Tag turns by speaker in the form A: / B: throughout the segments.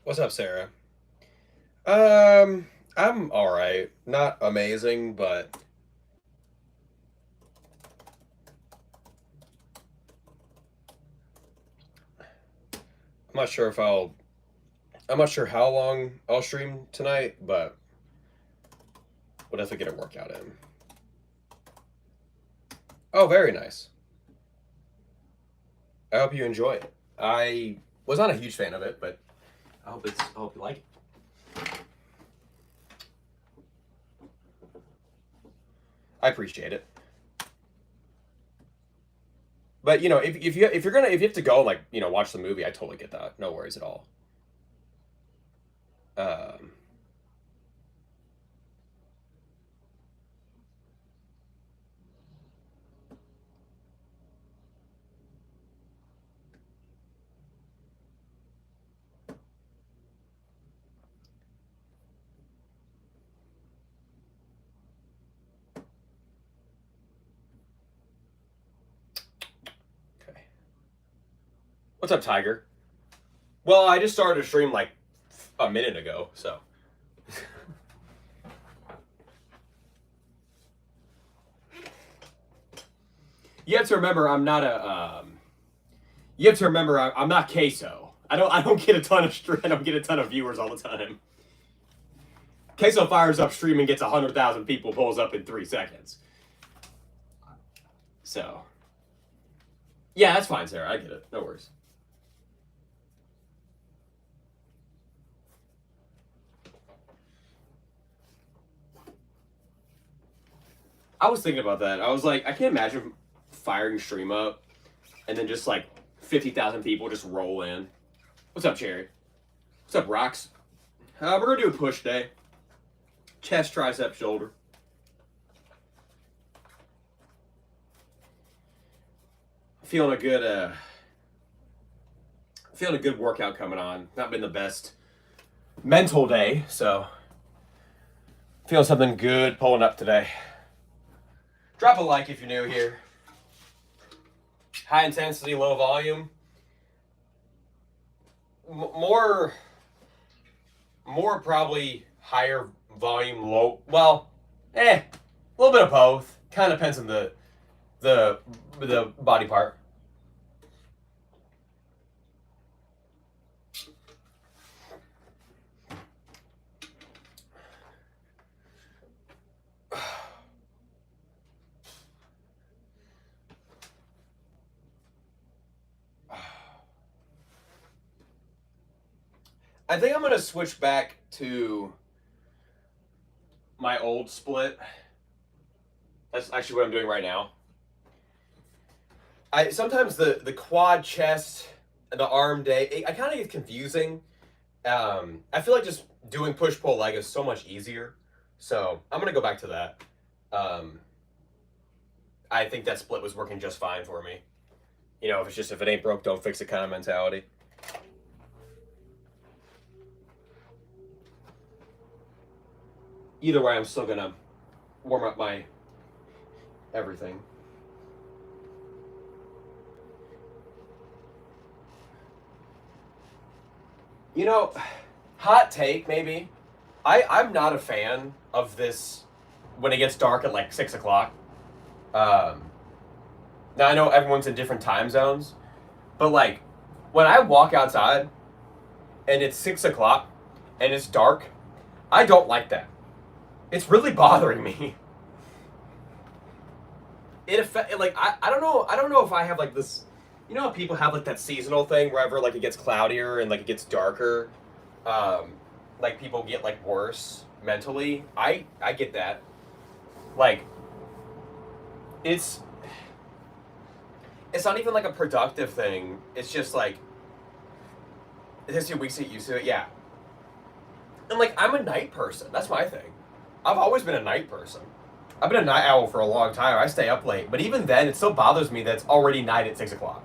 A: What's up, Sarah? Um, I'm all right. Not amazing, but I'm not sure if I'll. I'm not sure how long I'll stream tonight, but we'll definitely get a workout in. Oh, very nice. I hope you enjoy it. I was not a huge fan of it, but I hope you like it. I appreciate it. But if you have to go and watch the movie, I totally get that. No worries at all. Um, okay. What's up, Tiger? Well, I just started to stream like a minute ago, so. You have to remember I'm not a you have to remember I'm not queso. I don't get a ton of I don't get a ton of viewers all the time. Queso fires up stream and gets 100,000 people, pulls up in 3 seconds. So yeah, that's fine, Sarah. I get it. No worries. I was thinking about that. I was like, I can't imagine firing stream up and then just like 50,000 people just roll in. What's up, Cherry? What's up, Rocks? We're gonna do a push day. Chest, tricep, shoulder. Feeling a good workout coming on. Not been the best mental day, so feeling something good pulling up today. Drop a like if you're new here. High intensity, low volume. More probably higher volume, low. Well, a little bit of both. Kind of depends on the body part. I think I'm gonna switch back to my old split. That's actually what I'm doing right now. I sometimes the quad chest, the arm day, I kind of get confusing. I feel like just doing push pull leg is so much easier, so I'm gonna go back to that. Um, I think that split was working just fine for me. If it ain't broke, don't fix it kind of mentality. Either way, I'm still gonna warm up my everything. You know, hot take maybe. I'm not a fan of this when it gets dark at like 6 o'clock. Um, Now I know everyone's in different time zones, but like when I walk outside and it's 6 o'clock and it's dark, I don't like that. It's really bothering me. It affect like I don't know if I have like this. You know how people have like that seasonal thing wherever like it gets cloudier and like it gets darker, um, like people get like worse mentally. I get that. Like it's it's not even like a productive thing. It's just like it takes you weeks to get used to it. Yeah, and like I'm a night person. That's my thing. I've always been a night person. I've been a night owl for a long time. I stay up late, but even then, it still bothers me that it's already night at 6 o'clock.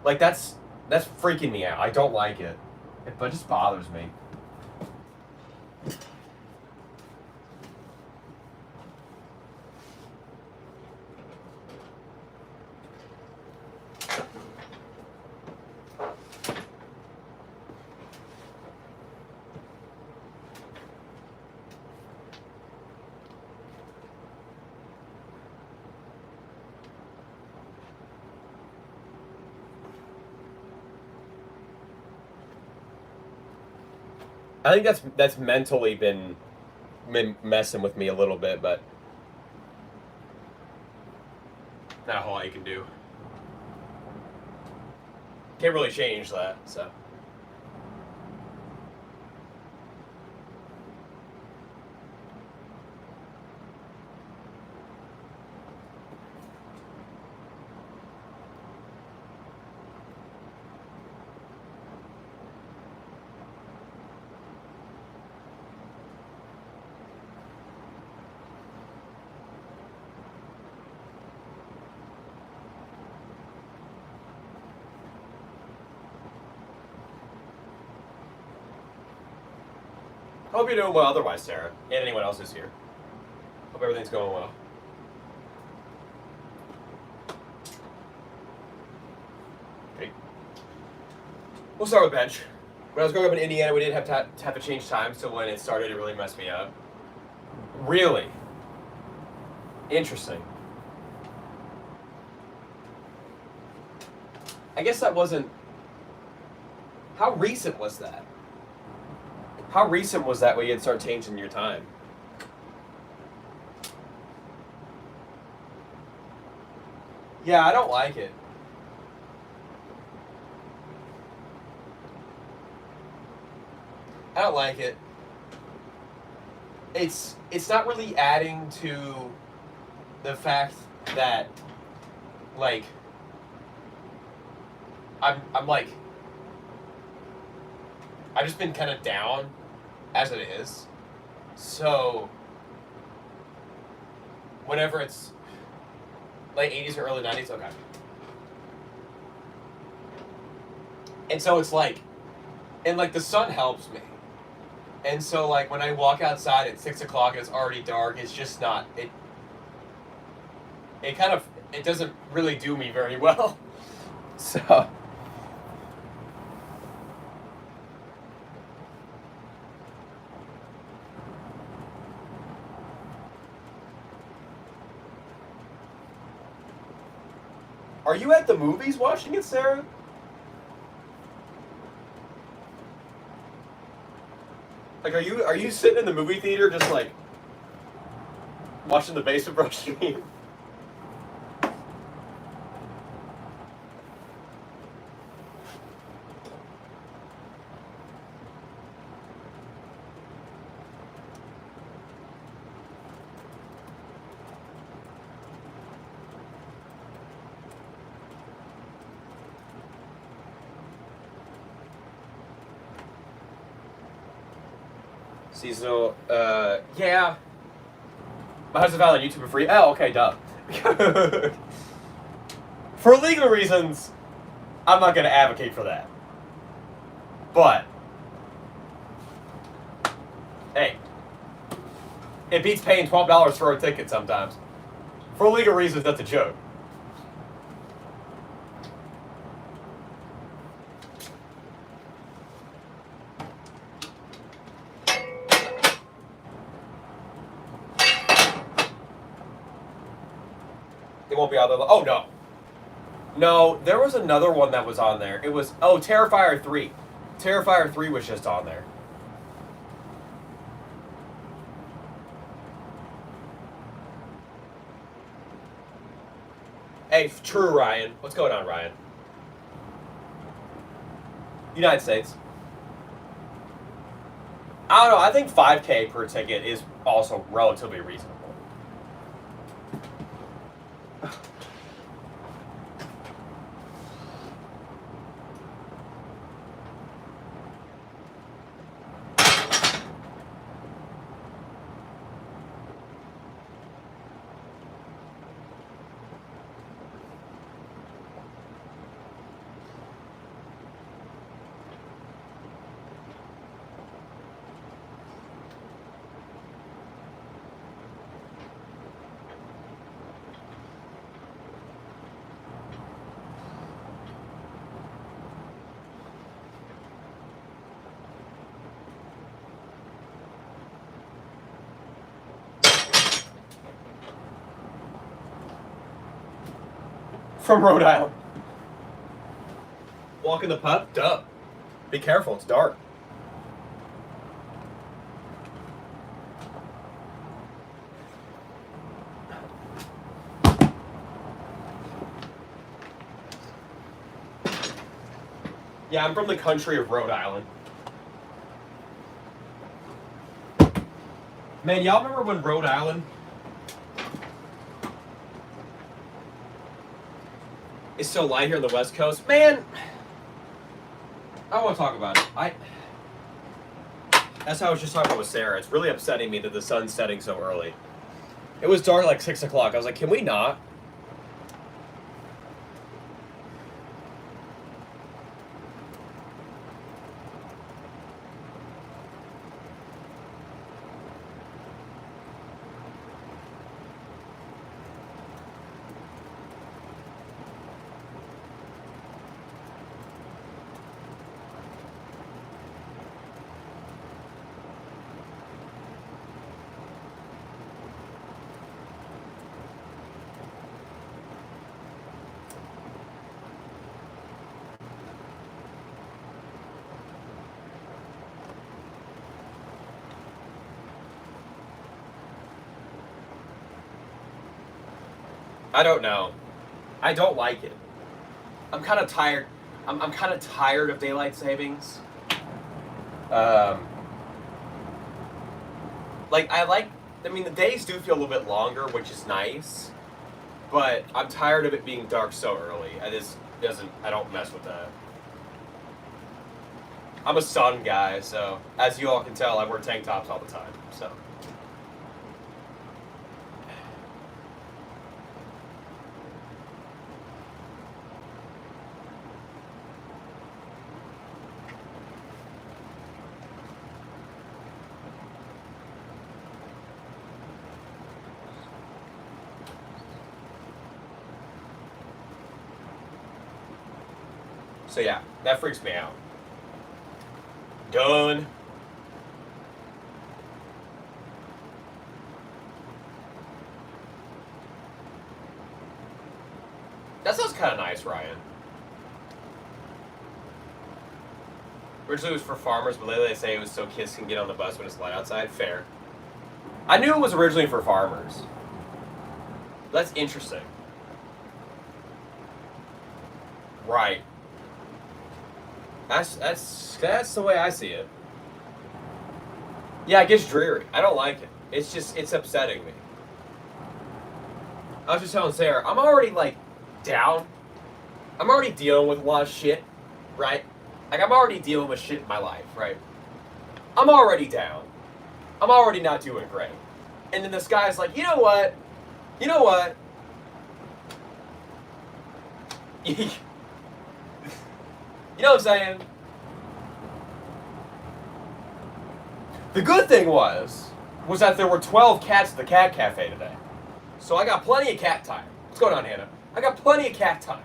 A: Like that's freaking me out. I don't like it. It just bothers me. I think that's mentally been messing with me a little bit, but not a whole lot you can do. Can't really change that, so. Hope you're doing well otherwise, Sarah, and anyone else who's here. Hope everything's going well. Okay. We'll start with bench. When I was growing up in Indiana, we didn't have to change times, so when it started, it really messed me up. Really? Interesting. I guess that wasn't... How recent was that? How recent was that when you had to start changing your time? Yeah, I don't like it. I don't like it. It's not really adding to the fact that, like, I'm like, I've just been kind of down as it is. So whenever it's late 80s or early 90s, okay. And so it's like, and like the sun helps me. And so like when I walk outside at 6 o'clock and it's already dark, it's just not, it kind of, it doesn't really do me very well. So. Are you at the movies watching it, Sarah? Like, are you sitting in the movie theater just like watching the Basement Bros stream? Seasonal, yeah. My husband found on YouTube for free. Oh, okay, duh. For legal reasons, I'm not going to advocate for that. But, hey, it beats paying $12 for a ticket sometimes. For legal reasons, that's a joke. It won't be out there. Oh, no. No, there was another one that was on there. It was, oh, Terrifier 3. Terrifier 3 was just on there. Hey, true, Ryan. What's going on, Ryan? United States. I don't know. I think $5K per ticket is also relatively reasonable. From Rhode Island. Walking the pup? Duh. Be careful, it's dark. Yeah, I'm from the country of Rhode Island. Man, y'all remember when Rhode Island is so light here on the West Coast? Man, I don't want to talk about it. That's how I was just talking about with Sarah. It's really upsetting me that the sun's setting so early. It was dark like 6 o'clock. I was like, can we not? I don't know. I don't like it. I'm kind of tired. I'm kind of tired of daylight savings. I mean, the days do feel a little bit longer, which is nice. But I'm tired of it being dark so early. I don't mess with that. I'm a sun guy, so as you all can tell, I wear tank tops all the time, so. So yeah, that freaks me out. Done. That sounds kind of nice, Ryan. Originally it was for farmers, but lately they say it was so kids can get on the bus when it's light outside. Fair. I knew it was originally for farmers. That's interesting. Right. That's the way I see it. Yeah, it gets dreary. I don't like it. It's upsetting me. I was just telling Sarah, I'm already like down. I'm already dealing with a lot of shit, right? Like I'm already dealing with shit in my life, right? I'm already down. I'm already not doing great. And then this guy's like, you know what? You know what? You know what I'm saying? The good thing was that there were 12 cats at the cat cafe today. So I got plenty of cat time. What's going on, Hannah? I got plenty of cat time.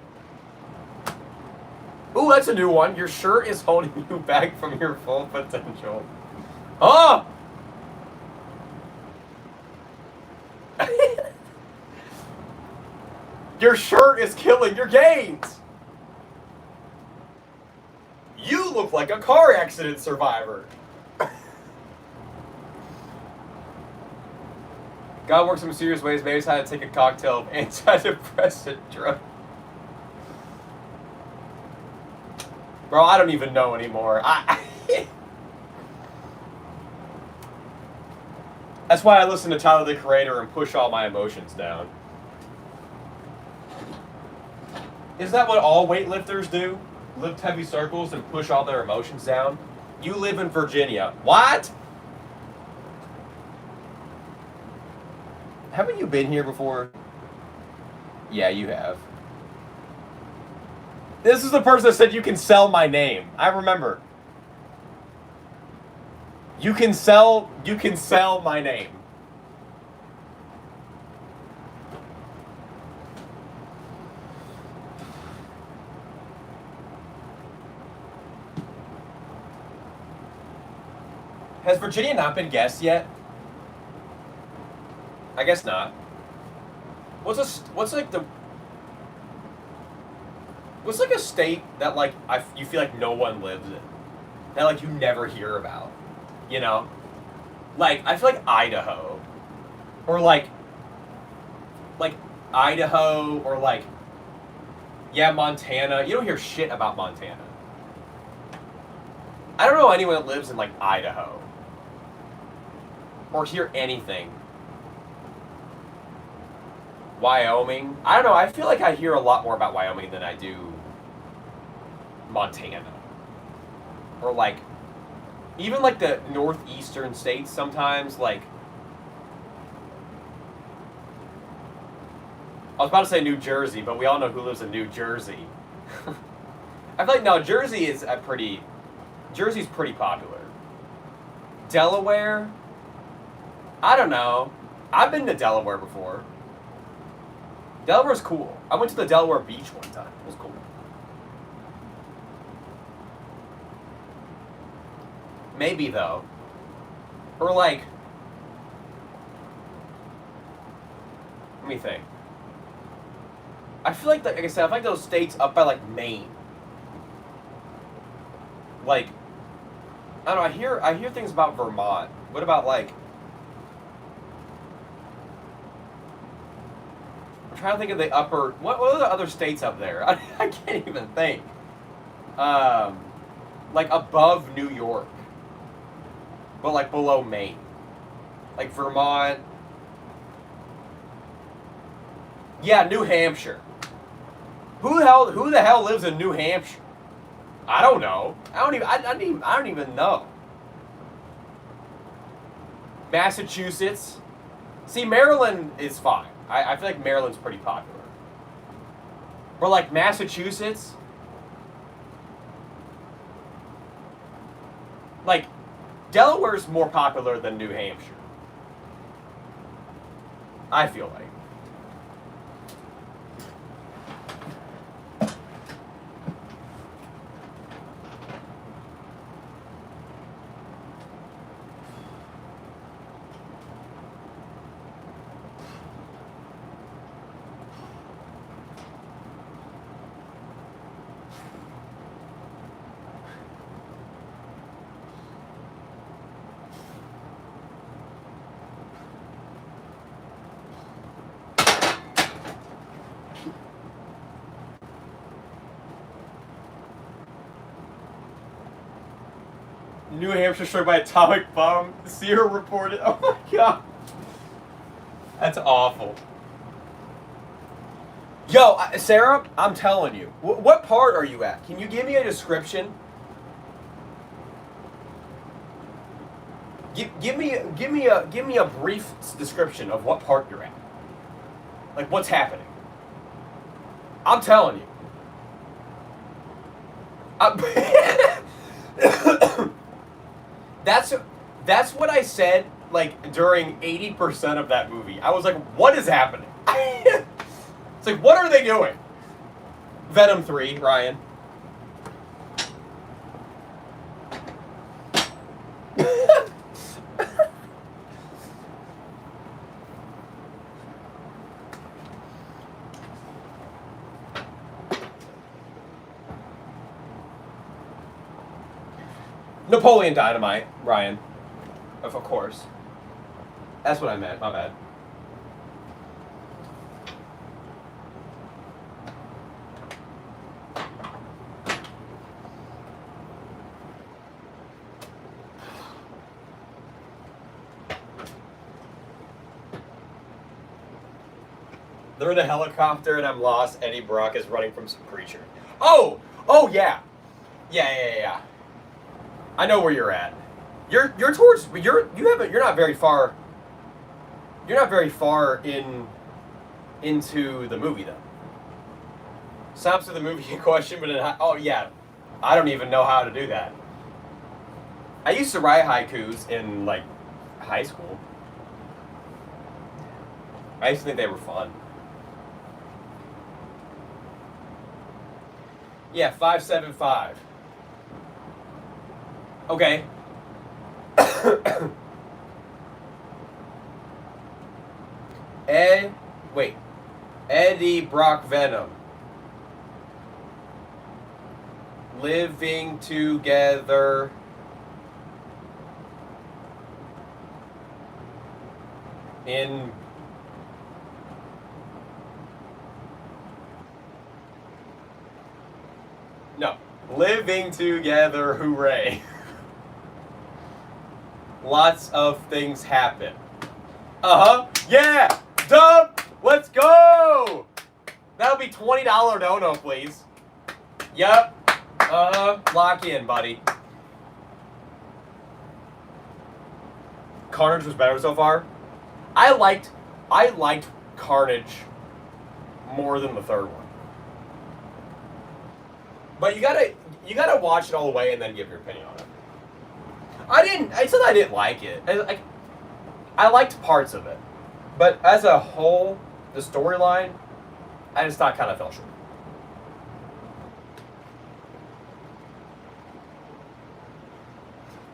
A: Ooh, that's a new one. Your shirt is holding you back from your full potential. Oh! Your shirt is killing your gains. You look like a car accident survivor. God works in mysterious ways. Maybe it's how to take a cocktail of antidepressant drug. Bro, I don't even know anymore. That's why I listen to Tyler the Creator and push all my emotions down. Is that what all weightlifters do? Lift heavy circles and push all their emotions down? You live in Virginia. What? Haven't you been here before? Yeah, you have. This is the person that said you can sell my name. I remember. You can sell my name. Has Virginia not been guessed yet? I guess not. What's like a state that like you feel like no one lives in, that like you never hear about, you know? Like I feel like Idaho, or like Idaho, or like yeah, Montana. You don't hear shit about Montana. I don't know anyone that lives in like Idaho or hear anything. Wyoming. I don't know. I feel like I hear a lot more about Wyoming than I do Montana. Or like, even like the northeastern states sometimes, like, I was about to say New Jersey, but we all know who lives in New Jersey. I feel like, no, Jersey's pretty popular. Delaware? I don't know. I've been to Delaware before. Delaware's cool. I went to the Delaware beach one time. It was cool. Maybe, though. Or, like... Let me think. I feel like, like I said, I feel like those states up by, like, Maine. Like... I don't know, I hear things about Vermont. What about, like... I'm trying to think of the upper... What are the other states up there? I can't even think. Like, above New York. But, like, below Maine. Like, Vermont. Yeah, New Hampshire. Who the hell lives in New Hampshire? I don't know. I don't even know. Massachusetts. See, Maryland is fine. I feel like Maryland's pretty popular. But like Massachusetts, like Delaware's more popular than New Hampshire. I feel like. New Hampshire struck by atomic bomb. Sierra reported. Oh my god. That's awful. Yo, Sarah, I'm telling you. What part are you at? Can you give me a description? Give me a brief description of what part you're at. Like what's happening. I'm telling you. That's what I said, like, during 80% of that movie. I was like, what is happening? It's like, what are they doing? Venom 3, Ryan. Napoleon Dynamite, Ryan. Of course. That's what I meant, my bad. They're in a helicopter and I'm lost. Eddie Brock is running from some creature. Oh! Oh, yeah. Yeah. I know where you're at. You're not very far. You're not very far into the movie though. Stops to the movie in question, but oh yeah, I don't even know how to do that. I used to write haikus in like high school. I used to think they were fun. Yeah, 575. Okay. Eddie Brock Venom. Living together. In no. Living together, hooray. lots of things happen. Yeah! Dub! Let's go! That'll be $20 dono, please. Yep. Lock in, buddy. Carnage was better so far. I liked Carnage more than the third one. But you gotta watch it all the way and then give your opinion on it. I said I didn't like it. I liked parts of it. But as a whole, the storyline, I just thought kind of fell short.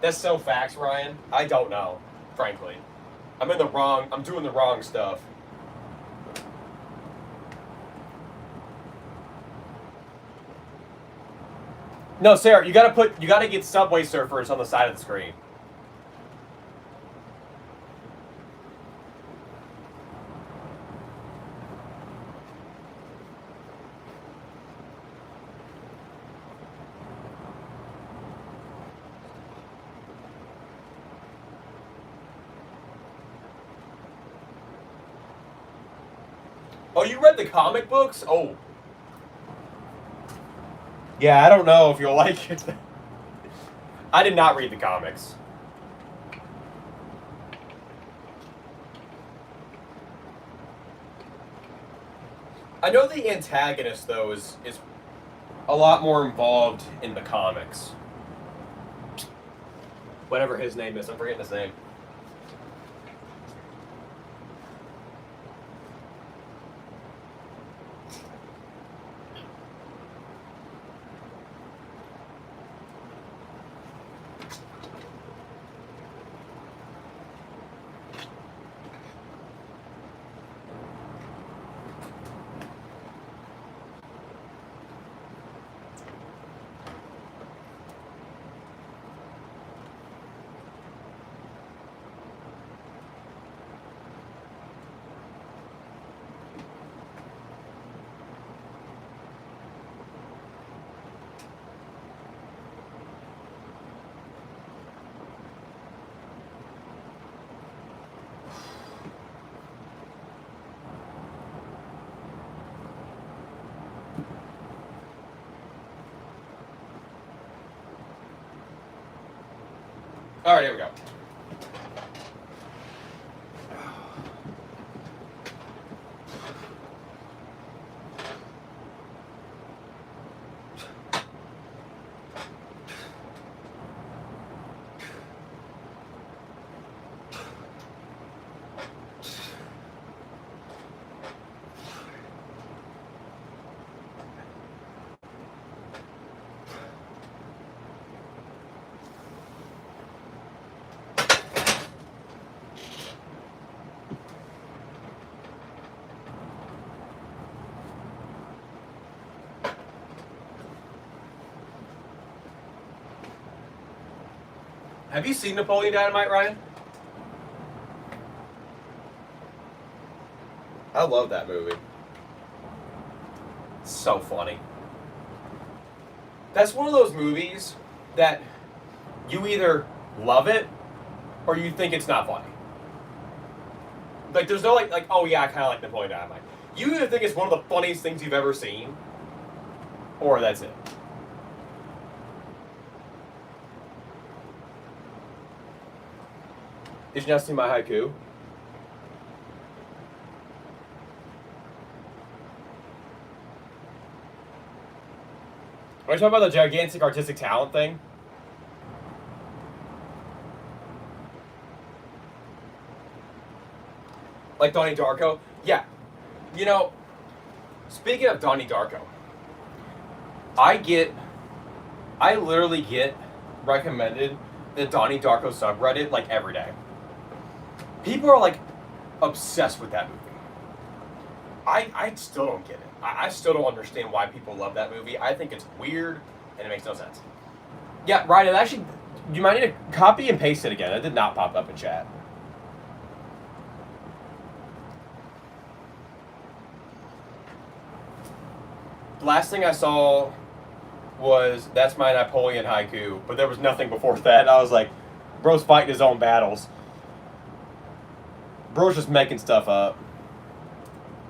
A: That's so facts, Ryan. I don't know, frankly. I'm doing the wrong stuff. No, Sarah, you gotta get Subway Surfers on the side of the screen. Oh, you read the comic books? Oh. Yeah, I don't know if you'll like it. I did not read the comics. I know the antagonist, though, is a lot more involved in the comics. Whatever his name is, I'm forgetting his name. All right, here we go. Have you seen Napoleon Dynamite, Ryan? I love that movie. It's so funny. That's one of those movies that you either love it or you think it's not funny. Like, there's no like oh yeah, I kind of like Napoleon Dynamite. You either think it's one of the funniest things you've ever seen, or that's it. Did you not see my haiku? Are you talking about the gigantic artistic talent thing? Like Donnie Darko? Yeah. You know, speaking of Donnie Darko, I literally get recommended the Donnie Darko subreddit like every day. People are like obsessed with that movie. I still don't get it. I still don't understand why people love that movie. I think it's weird and it makes no sense. Yeah, right. And actually, you might need to copy and paste it again. It did not pop up in chat. The last thing I saw was That's My Napoleon haiku, but there was nothing before that. I was like, Bro's fighting his own battles. Bro's just making stuff up.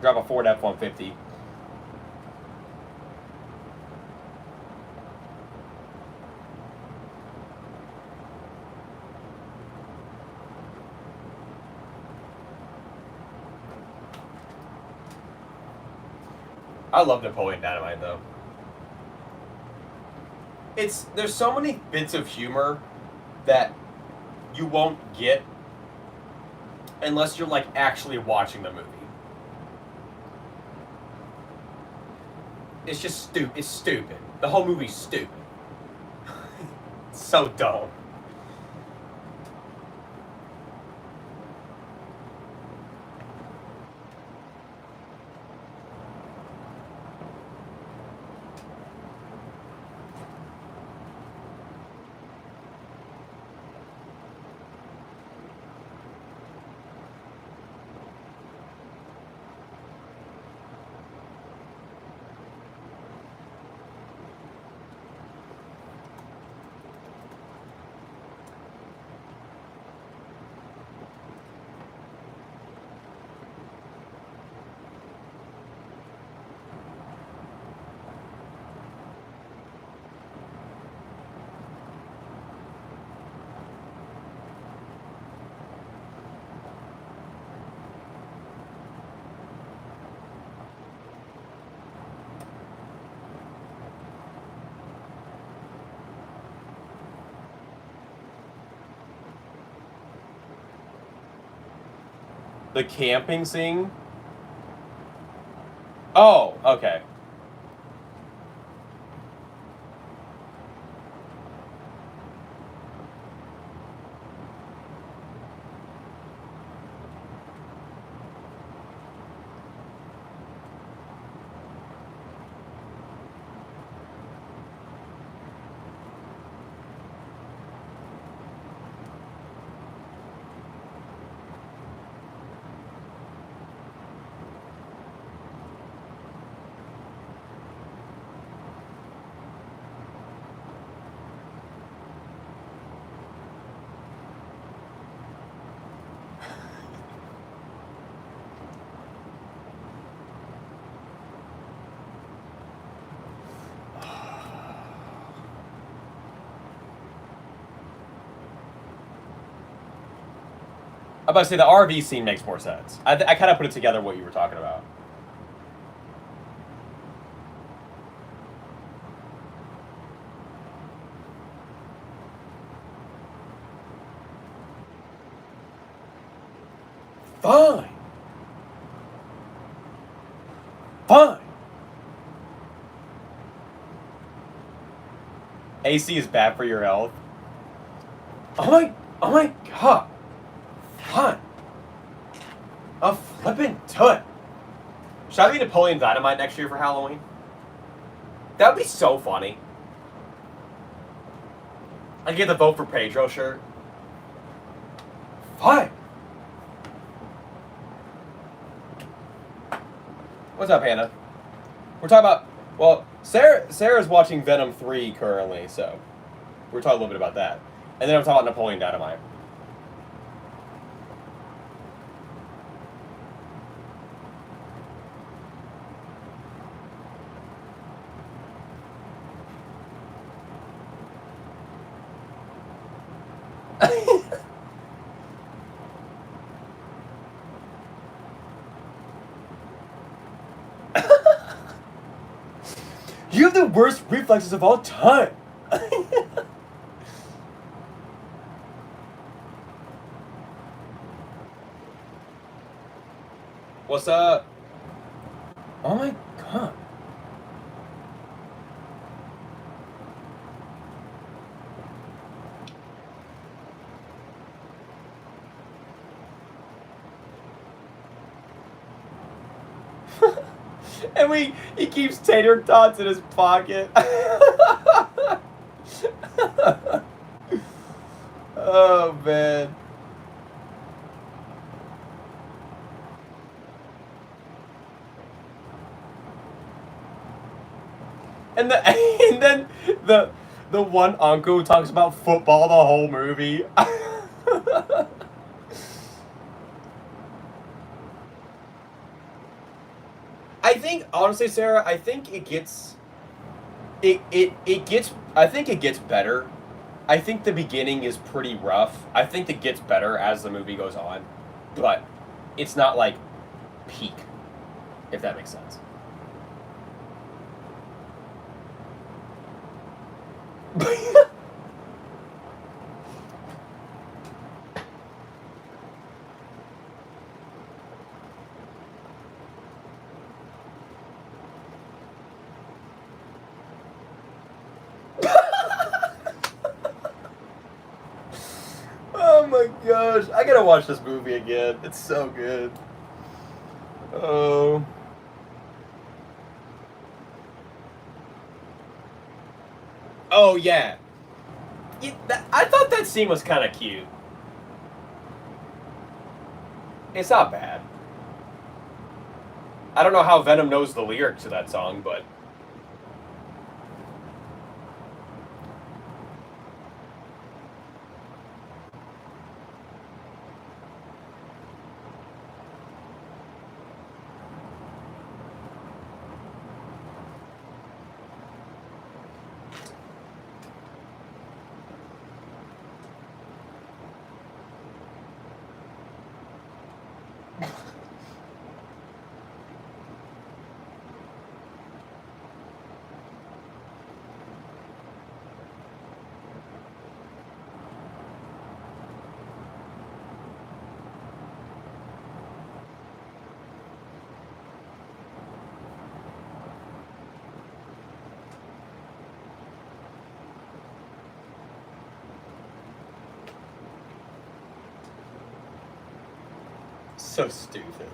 A: Drive a Ford F-150. I love Napoleon Dynamite though. There's so many bits of humor that you won't get unless you're like actually watching the movie. It's just stupid. It's stupid. The whole movie's stupid. It's so dumb. The camping scene? Oh, okay. I'm about to say the RV scene makes more sense. I kind of put it together what you were talking about. Fine. Fine. AC is bad for your health. Oh my god. Fine. A flippin' toot. Should I be Napoleon Dynamite next year for Halloween? That would be so funny. I'd get the vote for Pedro shirt. Fine. What's up, Hannah? We're talking about, well, Sarah's watching Venom 3 currently, so we're talking a little bit about that. And then I'm talking about Napoleon Dynamite. You have the worst reflexes of all time. What's up? Oh my god. And he keeps tater tots in his pocket. Oh man. And then the one uncle who talks about football the whole movie. I think honestly, Sarah, I think it gets it gets I think it gets better. I think the beginning is pretty rough. I think it gets better as the movie goes on, but it's not like peak, if that makes sense. Oh my gosh, I gotta watch this movie again. It's so good. Oh. Oh yeah. I thought that scene was kind of cute. It's not bad. I don't know how Venom knows the lyrics to that song, but so stupid.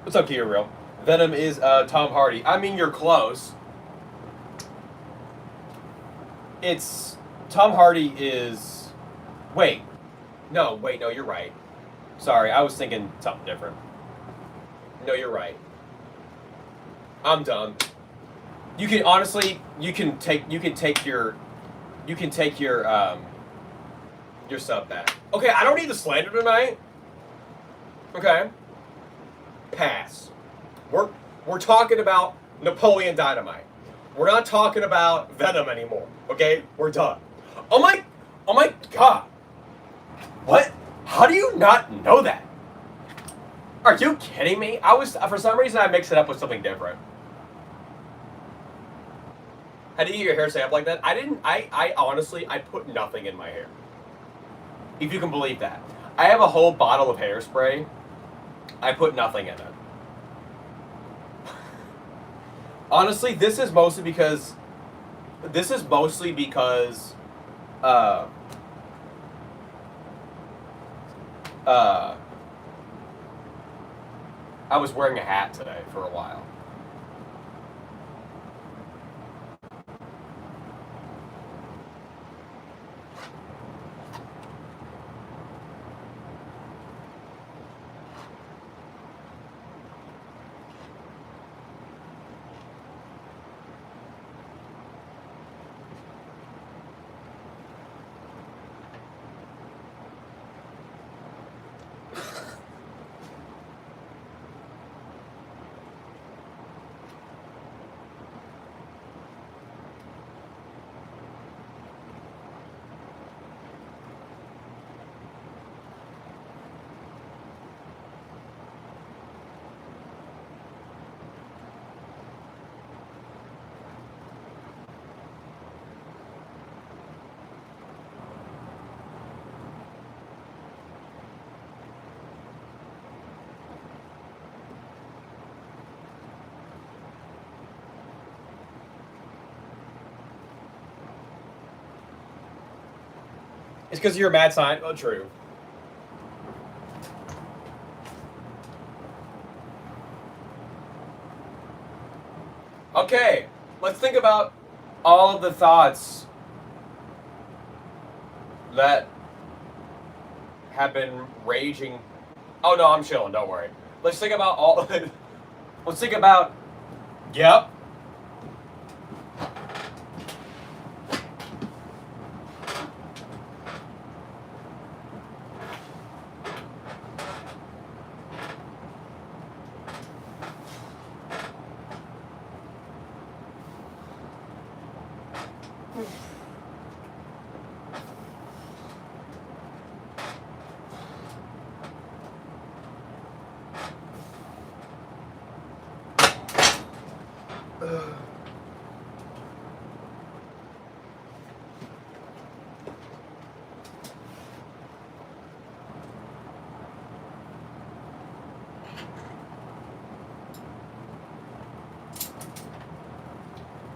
A: What's up, Kia Real? Venom is Tom Hardy. I mean, you're close. It's Tom Hardy is. Wait, no, you're right. Sorry, I was thinking something different. No, you're right. I'm done. You can honestly, you can take your sub back. Okay, I don't need the slander tonight. Okay, pass. We're talking about Napoleon Dynamite. We're not talking about Venom anymore. Okay, we're done. Oh my God. What? How do you not know that? Are you kidding me? For some reason, I mixed it up with something different. How do you get your hair stay up like that? I honestly, I put nothing in my hair. If you can believe that. I have a whole bottle of hairspray. I put nothing in it. Honestly, this is mostly because uh, I was wearing a hat today for a while. It's because you're a mad scientist. Oh, true. Okay, let's think about all of the thoughts that have been raging Oh no, I'm chilling. Don't worry. Let's think about all. Let's think about. Yep.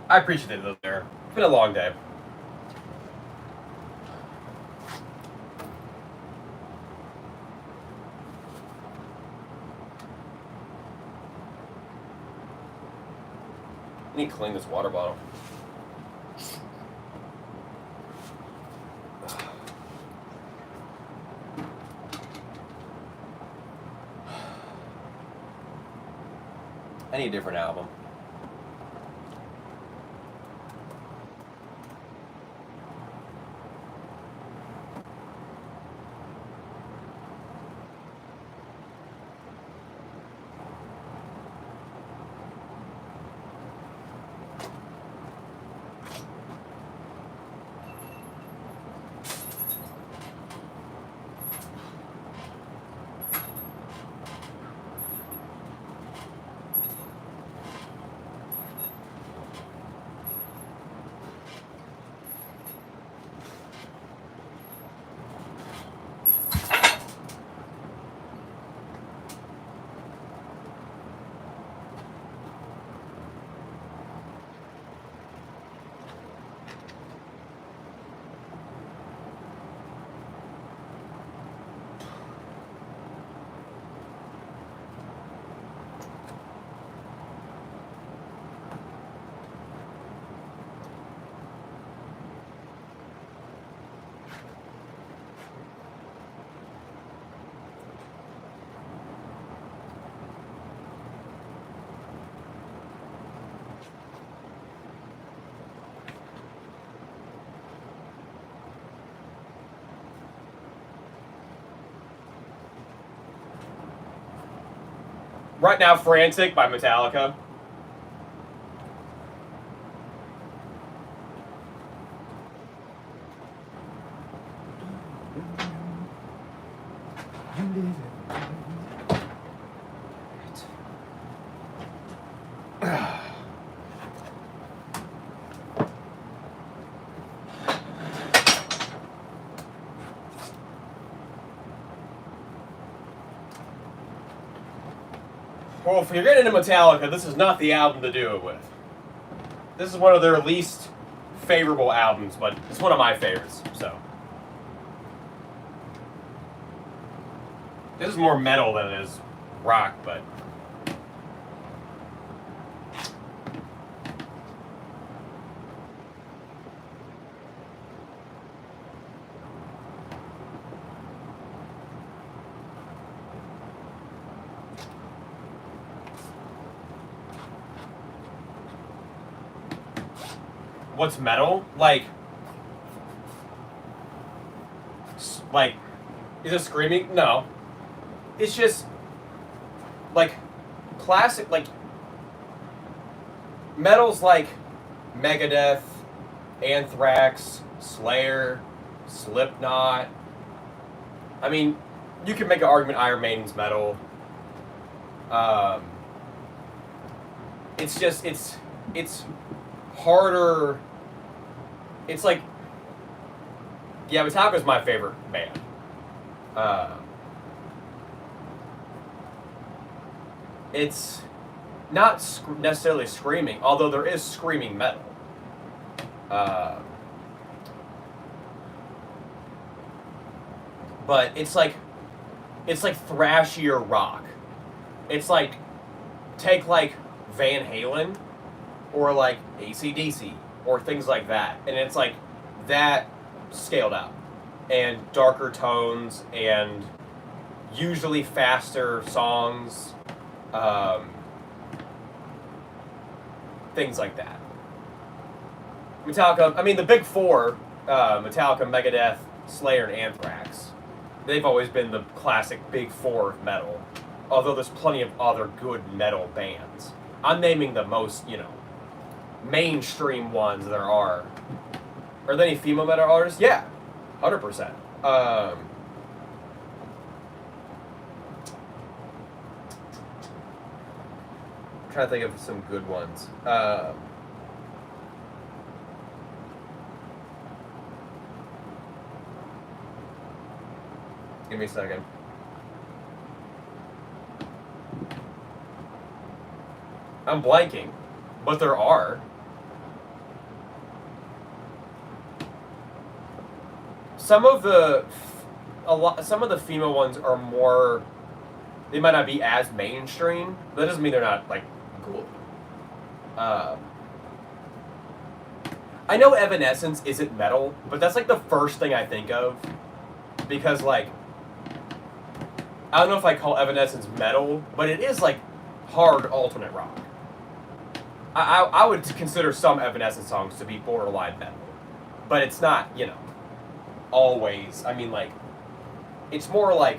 A: I appreciate those there. It's been a long day. I need to clean this water bottle. I need a different album. Right Now Frantic by Metallica. Well, if you're getting into Metallica, this is not the album to do it with. This is one of their least favorable albums, but it's one of my favorites, so. This is more metal than it is rock, but. What's metal? Like, is it screaming? No. It's just, like, classic, like, metal's like Megadeth, Anthrax, Slayer, Slipknot. I mean, you can make an argument Iron Maiden's metal. It's just, it's harder. It's like, yeah, Metallica's my favorite band. It's not necessarily screaming, although there is screaming metal. But it's like thrashier rock. It's like, take like Van Halen or like AC/DC or things like that, and it's like that scaled out and darker tones, and usually faster songs, things like that. Metallica, I mean, the big four, Metallica, Megadeth, Slayer, and Anthrax, they've always been the classic big four of metal. Although there's plenty of other good metal bands. I'm naming the most, mainstream ones there are. Are there any female metal artists? Yeah, 100%. I'm trying to think of some good ones. Give me a second. I'm blanking, but there are. Some of the female ones are more. They might not be as mainstream. That doesn't mean they're not like cool. I know Evanescence isn't metal, but that's like the first thing I think of, because like I don't know if I call Evanescence metal, but it is like hard alternate rock. I would consider some Evanescence songs to be borderline metal, but it's not, always. I mean, like, it's more like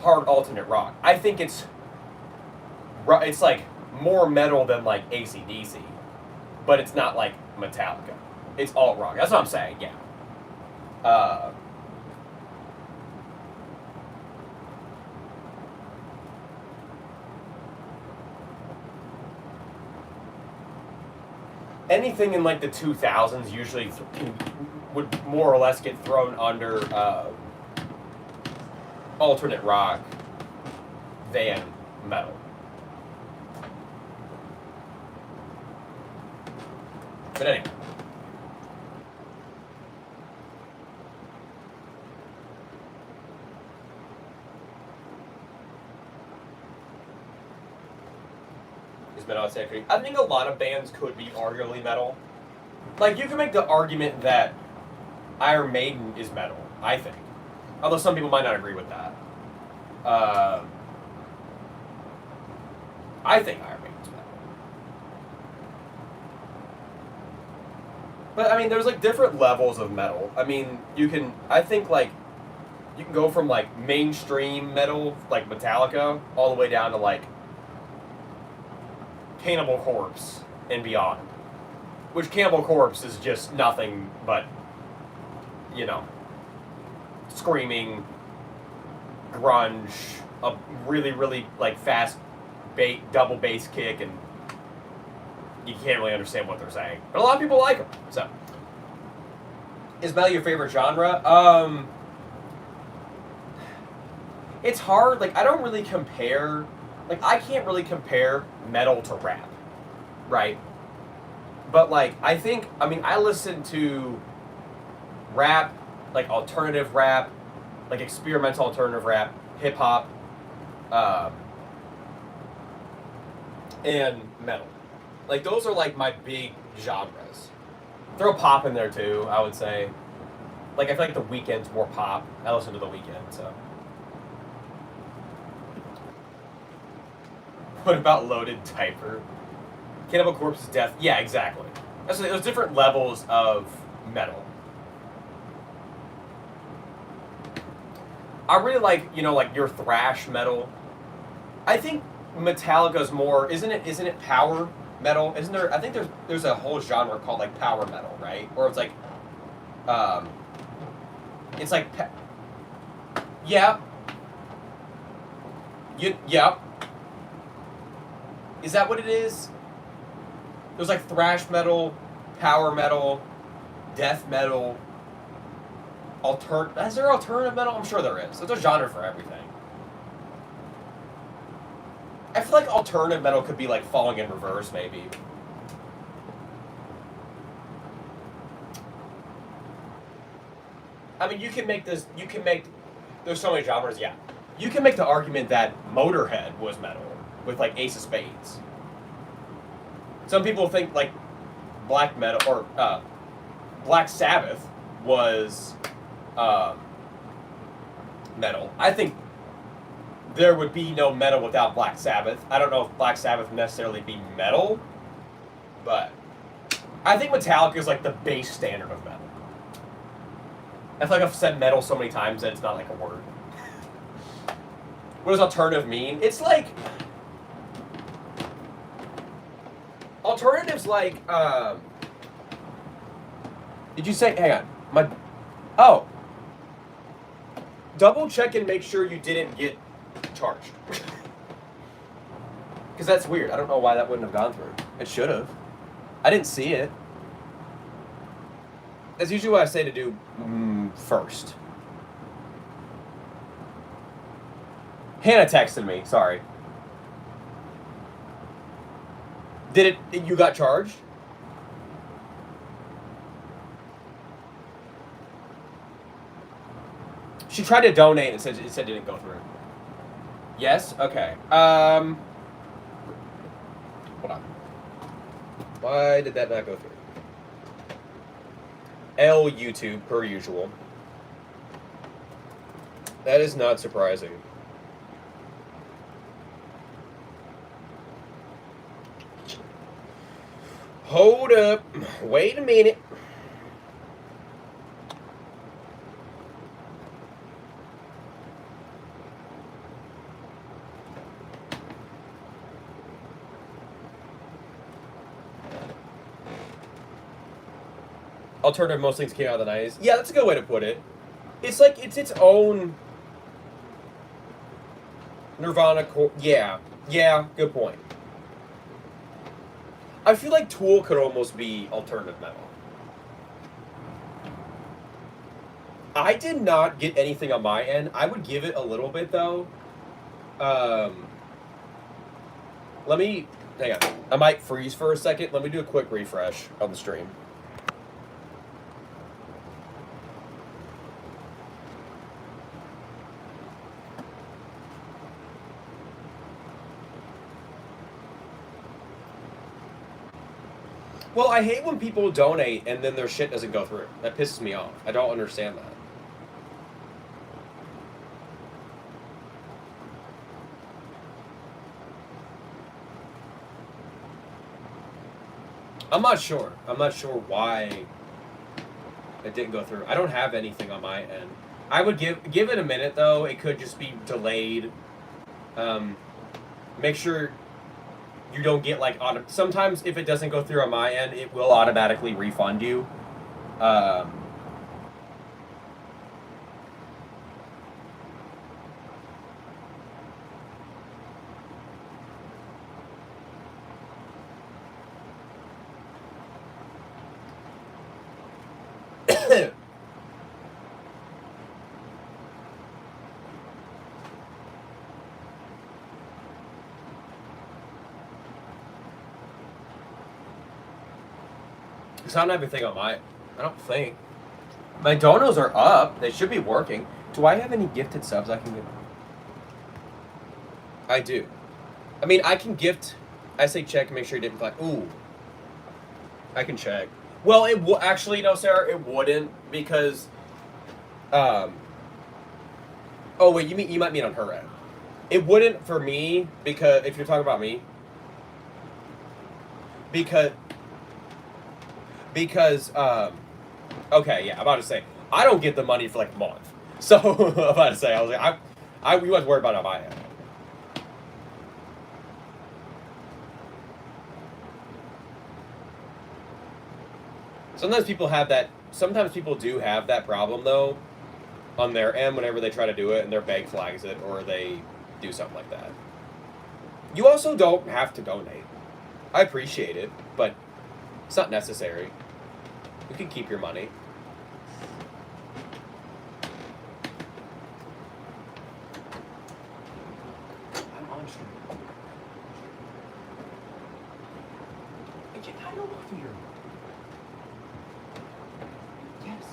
A: hard alternate rock. I think it's like more metal than like AC/DC, but it's not like Metallica. It's alt rock. That's what I'm saying. Yeah. Anything in like the 2000s usually would more or less get thrown under alternate rock than metal. But anyway. Metal accessory. I think a lot of bands could be arguably metal. Like, you can make the argument that Iron Maiden is metal, I think. Although some people might not agree with that. I think Iron Maiden's metal. But, I mean, there's, like, different levels of metal. I mean, you can go from, like, mainstream metal, like Metallica, all the way down to, like, Cannibal Corpse and beyond. Which Cannibal Corpse is just nothing but, screaming, grunge, a really, really, like, fast double bass kick, and you can't really understand what they're saying. But a lot of people like them, so. Is metal your favorite genre? It's hard. Like, I don't really compare. Like, I can't really compare metal to rap, right? But, like, I listen to rap, like, alternative rap, like, experimental alternative rap, hip-hop, and metal. Like, those are, like, my big genres. Throw pop in there, too, I would say. Like, I feel like The Weeknd's more pop. I listen to The Weeknd, so. What about Loaded Diaper? Cannibal Corpse's Death. Yeah, exactly. There's different levels of metal. I really like, like your thrash metal. I think Metallica's more, isn't it power metal? Isn't there, I think there's a whole genre called like power metal, right? Or it's like, yeah. Yeah. Is that what it is? There's like thrash metal, power metal, death metal, is there alternative metal? I'm sure there is. There's a genre for everything. I feel like alternative metal could be like Falling in Reverse, maybe. I mean, there's so many genres, yeah. You can make the argument that Motorhead was metal with like Ace of Spades. Some people think like black metal or Black Sabbath was metal. I think there would be no metal without Black Sabbath. I don't know if Black Sabbath would necessarily be metal, but I think Metallica is like the base standard of metal. I feel like I've said metal so many times that it's not like a word. What does alternative mean? It's like alternatives like did you say hang on. Double check and make sure you didn't get charged. Because that's weird. I don't know why that wouldn't have gone through. It should have. I didn't see it. That's usually what I say to do first. Hannah texted me. Sorry. Did it? You got charged? She tried to donate and it said it didn't go through. Yes? Okay. Hold on. Why did that not go through? L YouTube, per usual. That is not surprising. Hold up. Wait a minute. Alternative, most things came out of the 90s. Yeah, that's a good way to put it. It's like, it's its own Nirvana core. Yeah, good point. I feel like Tool could almost be alternative metal. I did not get anything on my end. I would give it a little bit, though. Let me, hang on. I might freeze for a second. Let me do a quick refresh on the stream. Well, I hate when people donate and then their shit doesn't go through. That pisses me off. I don't understand that. I'm not sure. I'm not sure why it didn't go through. I don't have anything on my end. I would give it a minute, though. It could just be delayed. Make sure you don't get, like, sometimes if it doesn't go through on my end, it will automatically refund you. It's not everything on my... I don't think. My donos are up. They should be working. Do I have any gifted subs I can get? I do. I mean, I can gift... I say check and make sure you didn't flag. Ooh. I can check. Well, it actually, no, Sarah, it wouldn't because... Oh, wait, you might mean on her end. It wouldn't for me because... If you're talking about me. Because, okay, yeah, I'm about to say, I don't get the money for like a month. So, I'm about to say, I was like, we wasn't worried about it on my end. Sometimes people do have that problem, though, on their end whenever they try to do it and their bank flags it or they do something like that. You also don't have to donate. I appreciate it, but it's not necessary. You can keep your money. I'm on stream. I don't know here. Yes.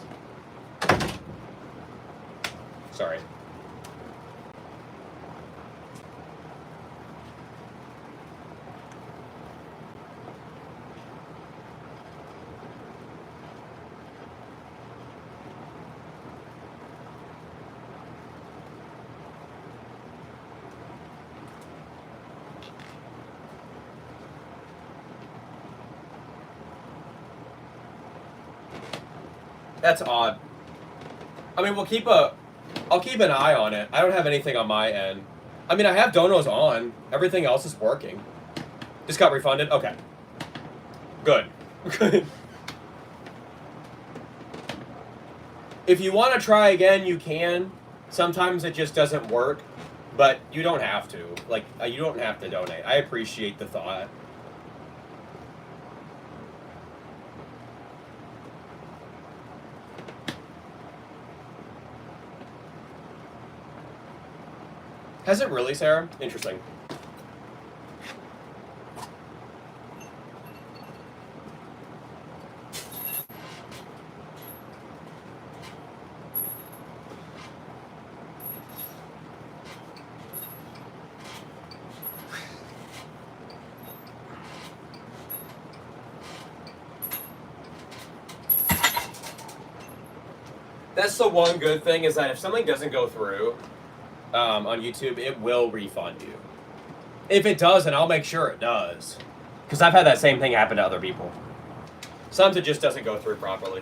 A: Sorry. That's odd. I mean, I'll keep an eye on it. I don't have anything on my end. I mean, I have donos on. Everything else is working. Just got refunded? Okay. Good. Good. If you want to try again, you can. Sometimes it just doesn't work, but you don't have to. Like, you don't have to donate. I appreciate the thought. Has it really, Sarah? Interesting. That's the one good thing, is that if something doesn't go through on YouTube, it will refund you. If it doesn't, I'll make sure it does. Because I've had that same thing happen to other people. Sometimes it just doesn't go through properly.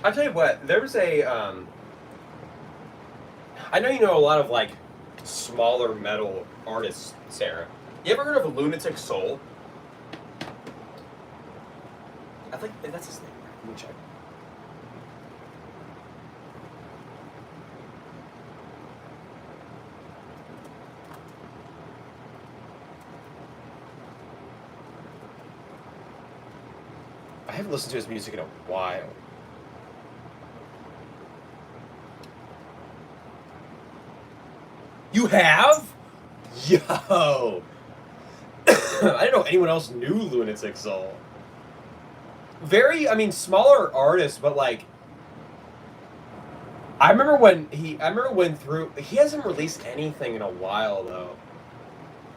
A: I'll tell you what, there's a, I know you know a lot of, like, smaller metal artists, Sarah. You ever heard of Lunatic Soul? I think that's his name. Let me check. I haven't listened to his music in a while. You have? Yo! I didn't know anyone else knew Lunatic Soul. Very, I mean, smaller artist, but like, I remember when he hasn't released anything in a while though.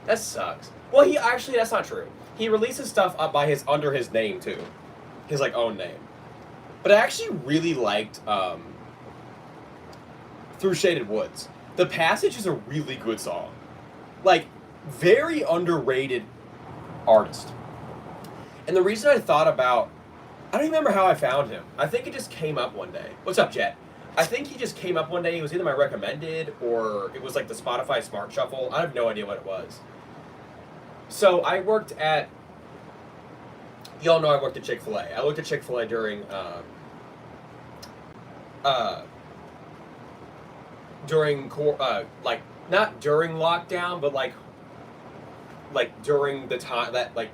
A: That sucks. Well, that's not true. He releases stuff up by under his name too. His like own name. But I actually really liked Through Shaded Woods. The Passage is a really good song. Like, very underrated artist. And the reason I thought about, I don't even remember how I found him. I think it just came up one day. What's up, Jet? I think he just came up one day. It was either my recommended or it was like the Spotify Smart Shuffle. I have no idea what it was. So I worked at, y'all know I worked at Chick-fil-A. I worked at Chick-fil-A during, like, not during lockdown, but like during the time that, like,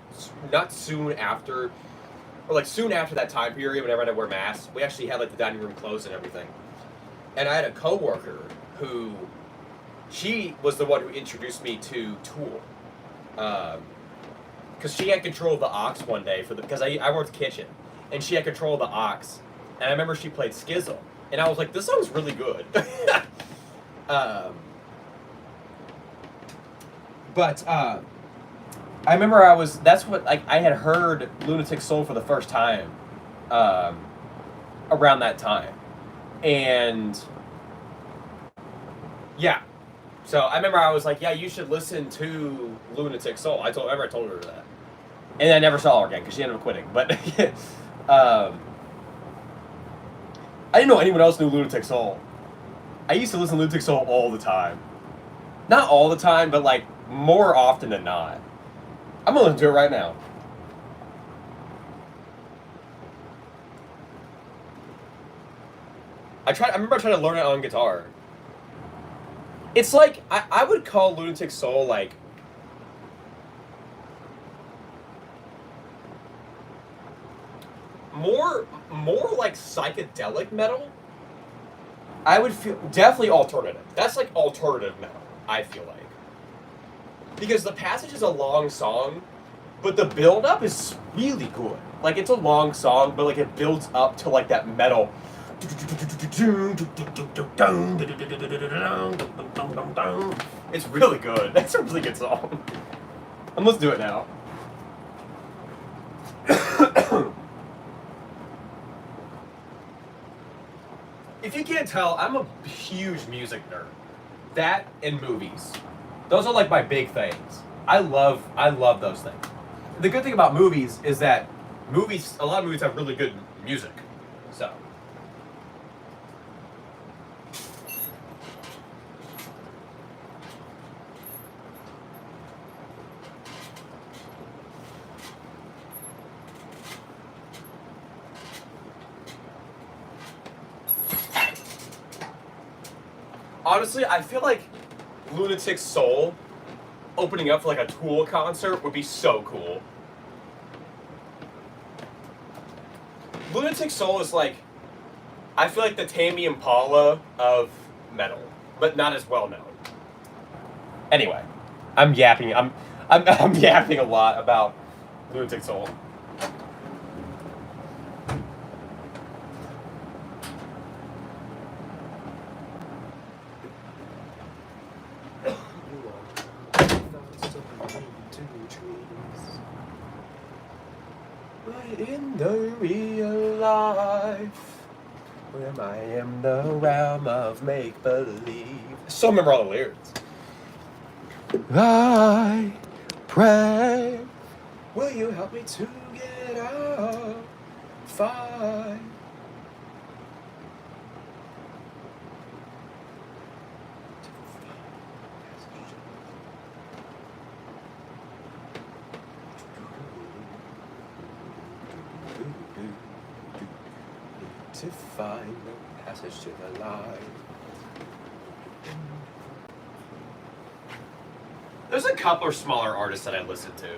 A: not soon after, or like soon after that time period, whenever I had to wear masks, we actually had like the dining room closed and everything. And I had a coworker who, she was the one who introduced me to Tool, because she had control of the aux one day because I worked kitchen, and she had control of the aux, and I remember she played Skizzle, and I was like, this song's really good. But I remember I had heard Lunatic Soul for the first time around that time. And yeah. So I remember I was like, yeah, you should listen to Lunatic Soul. I told her that. And I never saw her again because she ended up quitting. But I didn't know anyone else knew Lunatic Soul. I used to listen to Lunatic Soul all the time. Not all the time, but like more often than not. I'm gonna listen to it right now. I remember trying to learn it on guitar. It's like, I would call Lunatic Soul like, more like psychedelic metal. I would feel definitely alternative. That's like alternative metal, I feel like. Because the passage is a long song, but the build up is really good. Like it's a long song, but like it builds up to like that metal. It's really good. That's a really good song. And let's do it now. If you can't tell, I'm a huge music nerd. That and movies. Those are like my big things. I love those things. The good thing about movies is that a lot of movies have really good music. So. Honestly, I feel like Lunatic Soul opening up for like a Tool concert would be so cool. Lunatic Soul is like, I feel like the Tame Impala of metal, but not as well known. Anyway, I'm yapping. I'm yapping a lot about Lunatic Soul. In the real life, where I am the realm of make-believe. I still remember all the lyrics. I pray, will you help me to get out? Fine. To find the passage to the light. There's a couple of smaller artists that I listen to.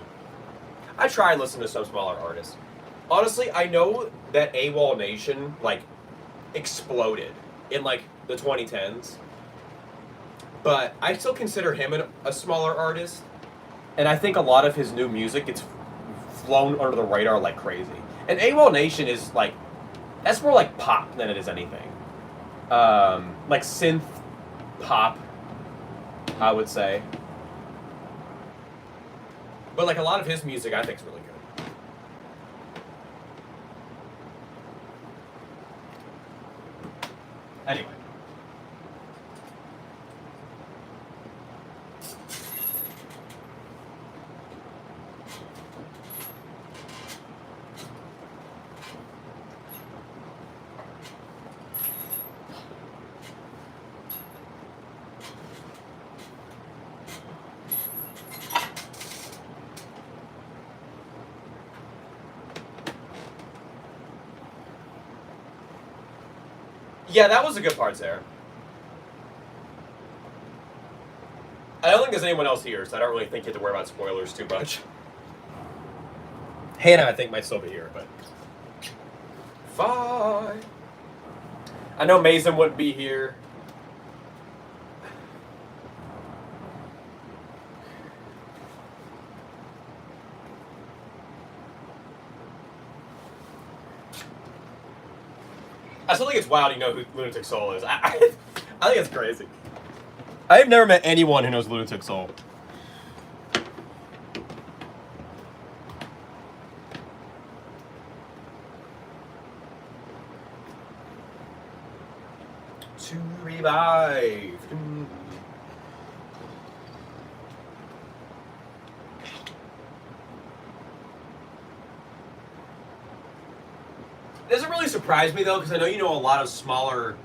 A: I try and listen to some smaller artists. Honestly, I know that AWOL Nation like exploded in like the 2010s, but I still consider him a smaller artist, and I think a lot of his new music gets flown under the radar like crazy. And AWOL Nation is like, that's more like pop than it is anything. Like synth pop, I would say. But like a lot of his music I think is really good. Anyway. Yeah, that was a good part there. I don't think there's anyone else here, so I don't really think you have to worry about spoilers too much. Hannah, I think, might still be here, but... Fine. I know Mason wouldn't be here. I still think it's wild you know who Lunatic Soul is. I think it's crazy. I've never met anyone who knows Lunatic Soul. To revive. It doesn't really surprise me though, because I know you know a lot of smaller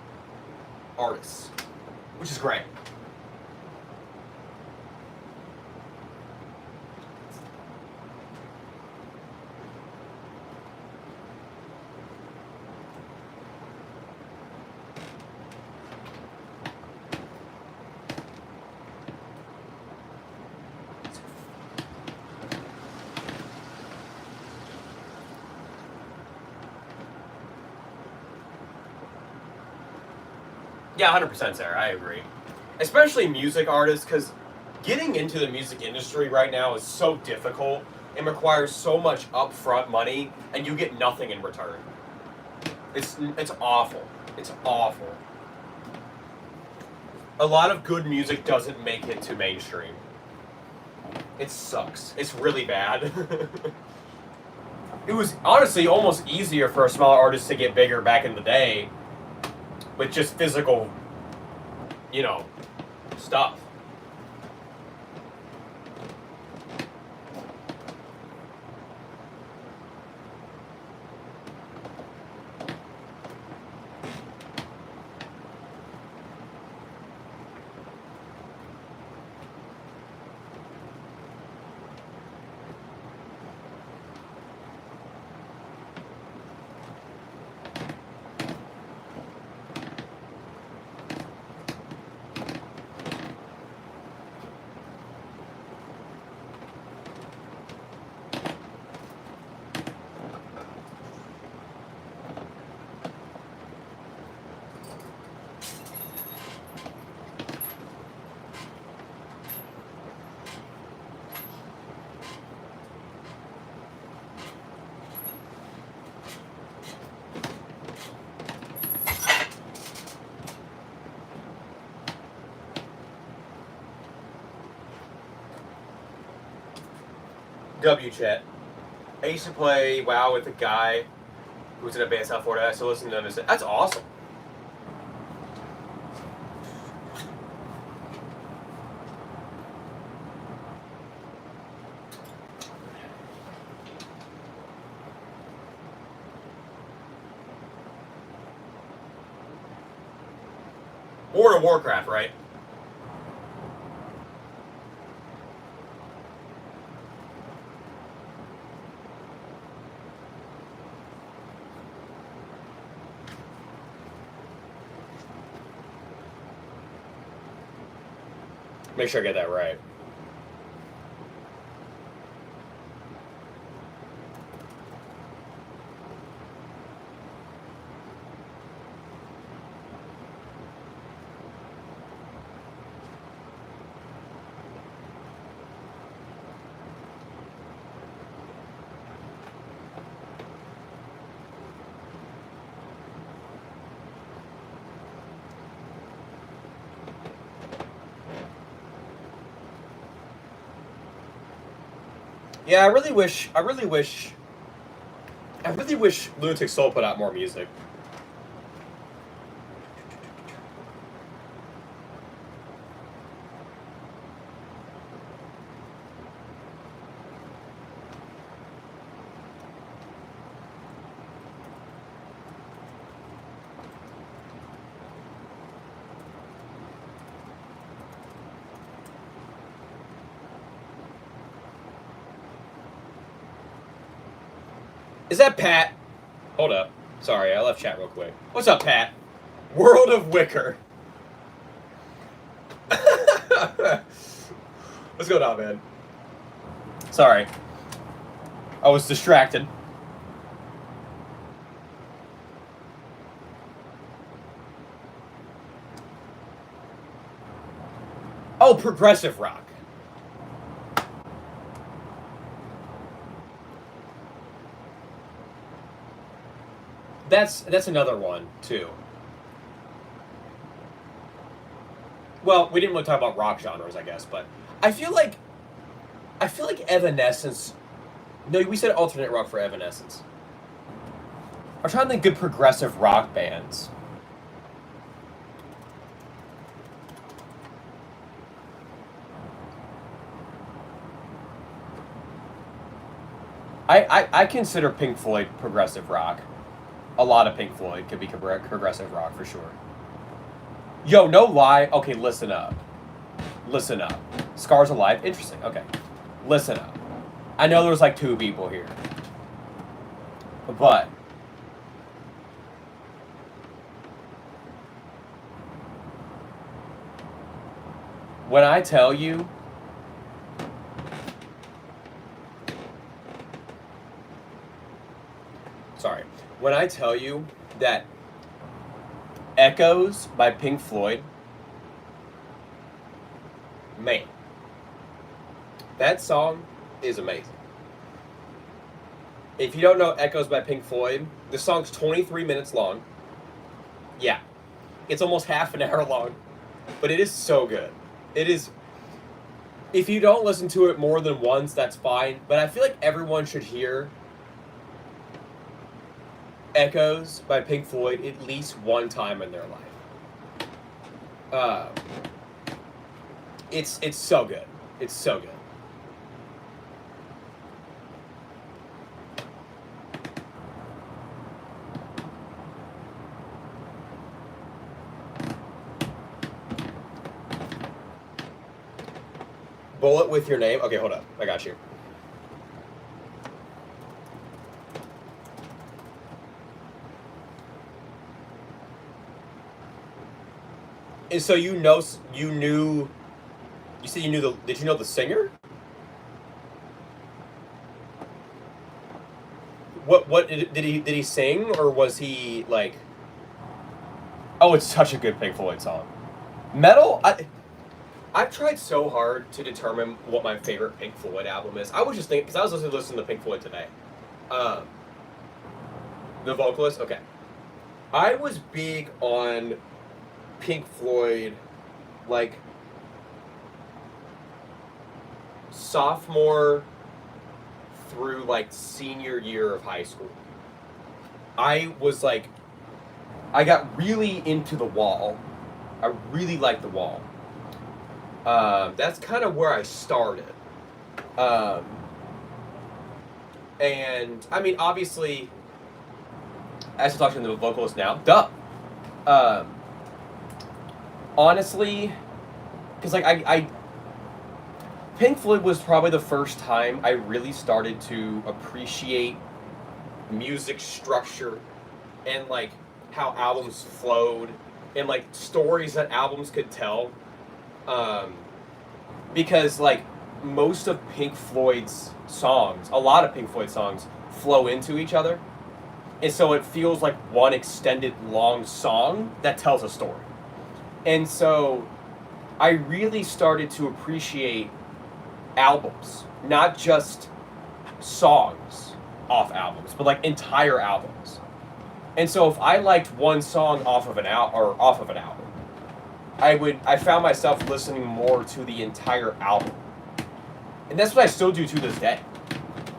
A: artists, which is great. Yeah, 100%, Sarah. I agree. Especially music artists, because getting into the music industry right now is so difficult and requires so much upfront money, and you get nothing in return. It's awful. It's awful. A lot of good music doesn't make it to mainstream. It sucks. It's really bad. It was honestly almost easier for a smaller artist to get bigger back in the day with just physical, stuff. W chat. I used to play WoW with a guy who was in a band in South Florida. I still listen to him. That's awesome. World of Warcraft, right? Make sure I get that right. Yeah, I really wish Lunatic Soul put out more music. Is that Pat? Hold up. Sorry, I left chat real quick. What's up, Pat? World of Wicker. What's going on, man? Sorry. I was distracted. Oh, progressive rock. That's another one too. Well, we didn't really talk about rock genres, I guess, but I feel like Evanescence. No, we said alternate rock for Evanescence. I'm trying to think good progressive rock bands. I consider Pink Floyd progressive rock. A lot of Pink Floyd could be progressive rock for sure. Yo, no lie. Okay, listen up. Listen up. Scars Alive. Interesting. Okay. Listen up. I know there's like two people here. But when I tell you when I tell you that Echoes by Pink Floyd. Man, that song is amazing. If you don't know Echoes by Pink Floyd, the song's 23 minutes long. Yeah, it's almost half an hour long, but it is so good. It is. If you don't listen to it more than once, that's fine, but I feel like everyone should hear Echoes by Pink Floyd at least one time in their life. It's so good. It's so good. Bullet with your name. Okay, hold up. I got you. And so you knew. You said you knew Did you know the singer? What did he sing, or was he like? Oh, it's such a good Pink Floyd song. Metal. I've tried so hard to determine what my favorite Pink Floyd album is. I was just thinking, because I was listening to Pink Floyd today. The vocalist. Okay. I was big on Pink Floyd, like sophomore through like senior year of high school. I got really into The Wall. I really liked The Wall. That's kind of where I started. And I mean, obviously, as I'm talking to the vocalist now, duh. Honestly, because like I Pink Floyd was probably the first time I really started to appreciate music structure and like how albums flowed and like stories that albums could tell. Because like most of Pink Floyd's songs, a lot of Pink Floyd songs flow into each other. And so it feels like one extended long song that tells a story. And so I really started to appreciate albums, not just songs off albums, but like entire albums. And so if I liked one song off of an album, I found myself listening more to the entire album. And that's what I still do to this day.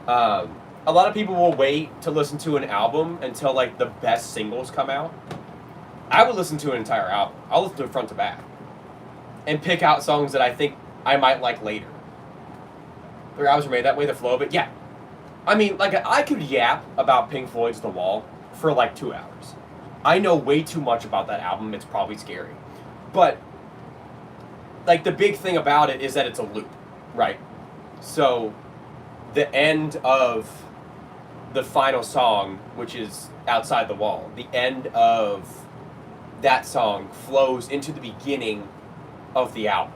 A: A lot of people will wait to listen to an album until like the best singles come out. I would listen to an entire album. I'll listen to it front to back. And pick out songs that I think I might like later. Their albums are made that way, the flow of it. Yeah. I mean, like, I could yap about Pink Floyd's The Wall for like 2 hours. I know way too much about that album. It's probably scary. But, like, the big thing about it is that it's a loop, right? So, the end of the final song, which is Outside the Wall, the end of that song flows into the beginning of the album.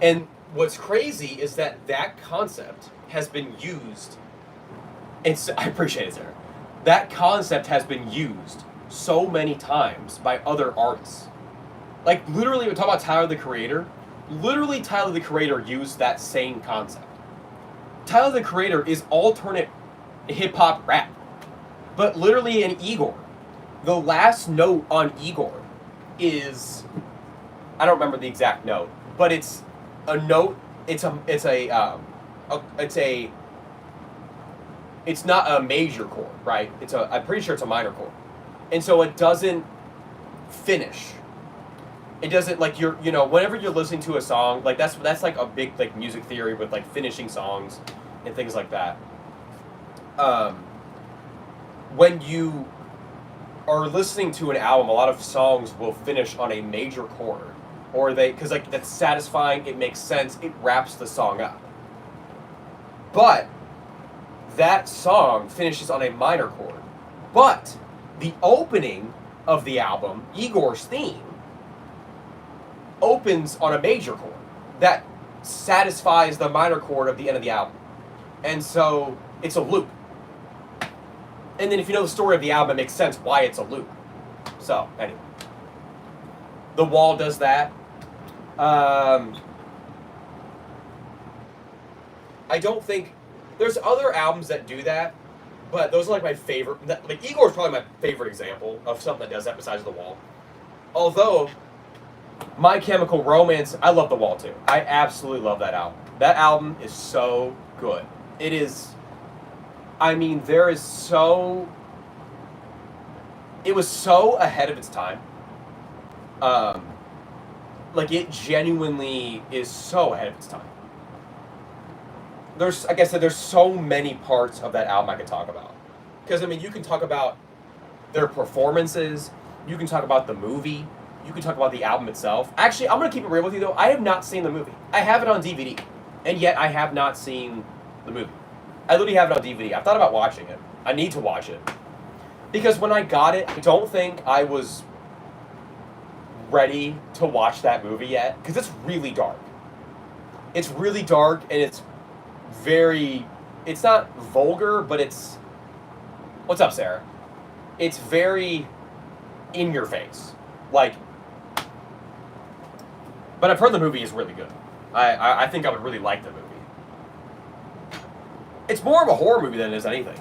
A: And what's crazy is that concept has been used, and I appreciate it, Sarah. That concept has been used so many times by other artists. Like, literally, we talk about Tyler, the Creator. Literally, Tyler, the Creator used that same concept. Tyler, the Creator is alternate hip-hop rap. But literally in Igor, the last note on Igor is, I don't remember the exact note, but it's a note. It's not a major chord, right? I'm pretty sure it's a minor chord, and so it doesn't finish. It doesn't, like, whenever you're listening to a song, like that's like a big like music theory with like finishing songs and things like that. When you are listening to an album, a lot of songs will finish on a major chord, or because like that's satisfying, it makes sense, it wraps the song up. But that song finishes on a minor chord. But the opening of the album, Igor's theme, opens on a major chord that satisfies the minor chord of the end of the album. And so it's a loop. And then if you know the story of the album, it makes sense why it's a loop. So, anyway. The Wall does that. I don't think... There's other albums that do that, but those are like my favorite... Like, Igor's probably my favorite example of something that does that besides The Wall. Although, My Chemical Romance... I love The Wall, too. I absolutely love that album. That album is so good. It is... I mean, there is so... It was so ahead of its time. Like, it genuinely is so ahead of its time. There's, like I said, there's so many parts of that album I could talk about. Because, I mean, you can talk about their performances, you can talk about the movie, you can talk about the album itself. Actually, I'm going to keep it real with you, though. I have not seen the movie. I have it on DVD, and yet I have not seen the movie. I literally have it on DVD. I've thought about watching it. I need to watch it. Because when I got it, I don't think I was ready to watch that movie yet. Because it's really dark. It's really dark, and it's very... It's not vulgar, but it's... What's up, Sarah? It's very in your face. Like... But I've heard the movie is really good. I think I would really like the movie. It's more of a horror movie than it is anything.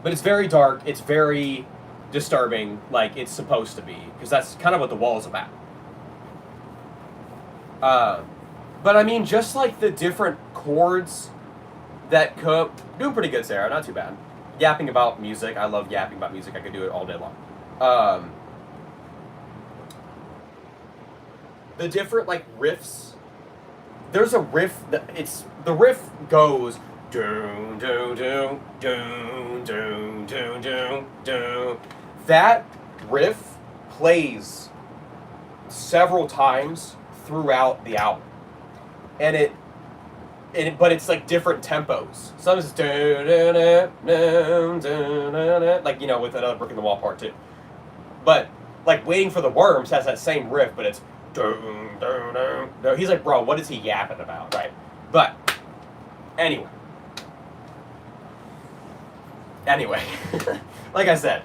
A: But it's very dark, it's very disturbing, like it's supposed to be. Because that's kind of what The Wall is about. But I mean, just like the different chords that come... Doing pretty good, Sarah, not too bad. Yapping about music, I love yapping about music, I could do it all day long. The different, like, riffs... There's a riff that... The riff goes... Doom, doom, doom, doom, doom, doom, doom, doom. That riff plays several times throughout the album, but it's like different tempos. Sometimes it's like, you know, with another Brick in the Wall part 2. But like Waiting for the Worms has that same riff, but it's doom, doom, doom, doom. He's like, bro, what is he yapping about, right? But anyway, like I said,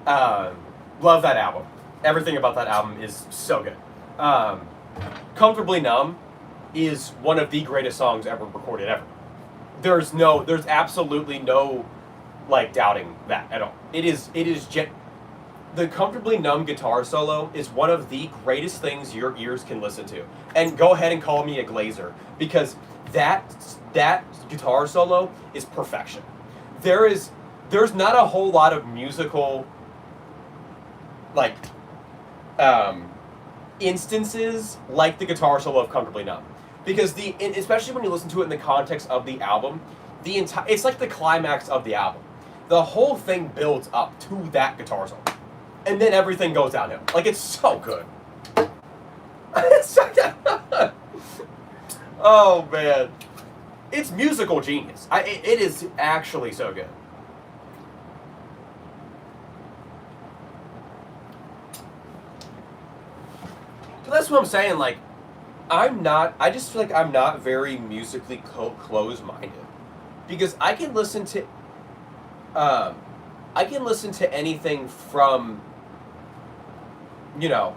A: love that album. Everything about that album is so good. Comfortably Numb is one of the greatest songs ever recorded ever. There's absolutely no, like, doubting that at all. The Comfortably Numb guitar solo is one of the greatest things your ears can listen to. And go ahead and call me a glazer, because that guitar solo is perfection. There's not a whole lot of musical, like, instances like the guitar solo of Comfortably Numb. Because especially when you listen to it in the context of the album, it's like the climax of the album. The whole thing builds up to that guitar solo. And then everything goes downhill. Like, it's so good. Oh, man. It's musical genius. It is actually so good. So that's what I'm saying, like, I just feel like I'm not very musically close-minded. Because I can listen to anything from, you know,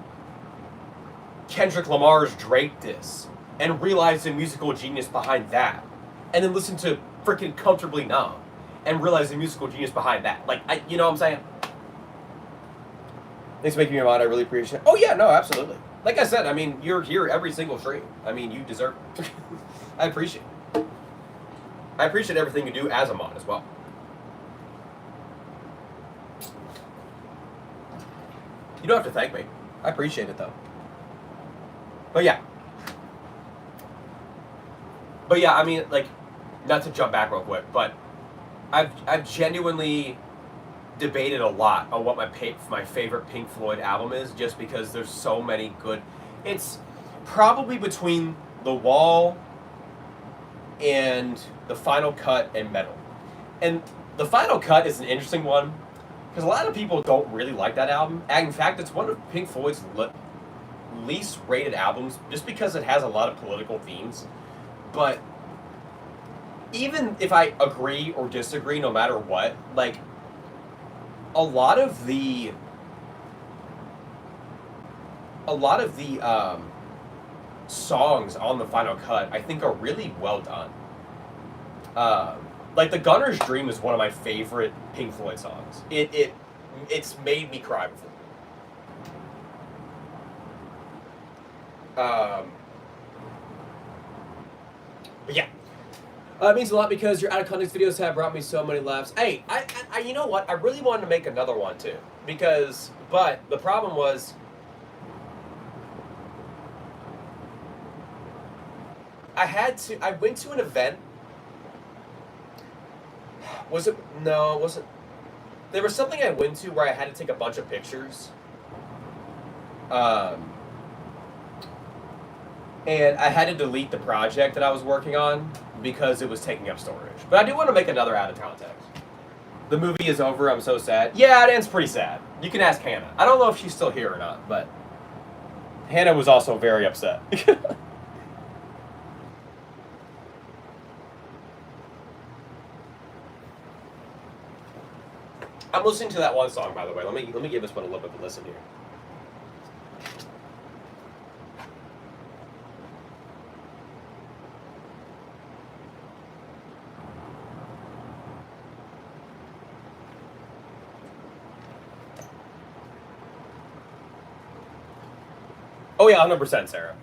A: Kendrick Lamar's Drake diss, and realize the musical genius behind that. And then listen to freaking Comfortably Numb, and realize the musical genius behind that. Like, you know what I'm saying? Thanks for making me mind. I really appreciate it. Oh, yeah, no, absolutely. Like I said, I mean, you're here every single stream. I mean, you deserve it. I appreciate it. I appreciate everything you do as a mod as well. You don't have to thank me. I appreciate it, though. But yeah, I mean, like, not to jump back real quick, but I've genuinely debated a lot on what my favorite Pink Floyd album is, just because there's so many good. It's probably between The Wall and The Final Cut and Metal. And The Final Cut is an interesting one, because a lot of people don't really like that album. And in fact, it's one of Pink Floyd's least rated albums, just because it has a lot of political themes. But even if I agree or disagree, no matter what, like, a lot of the a lot of the songs on the final cut, I think, are really well done. Like the Gunner's Dream is one of my favorite Pink Floyd songs. It's made me cry before. But yeah. It means a lot because your out of context videos have brought me so many laughs. Hey, I you know what? I really wanted to make another one too, but the problem was, I went to an event. Was it? No, it wasn't. There was something I went to where I had to take a bunch of pictures. And I had to delete the project that I was working on because it was taking up storage. But I do want to make another out of context. The movie is over, I'm so sad. Yeah, it ends pretty sad. You can ask Hannah. I don't know if she's still here or not, but Hannah was also very upset. I'm listening to that one song, by the way. Let me give this one a little bit of a listen here. Oh yeah, 100%, Sarah.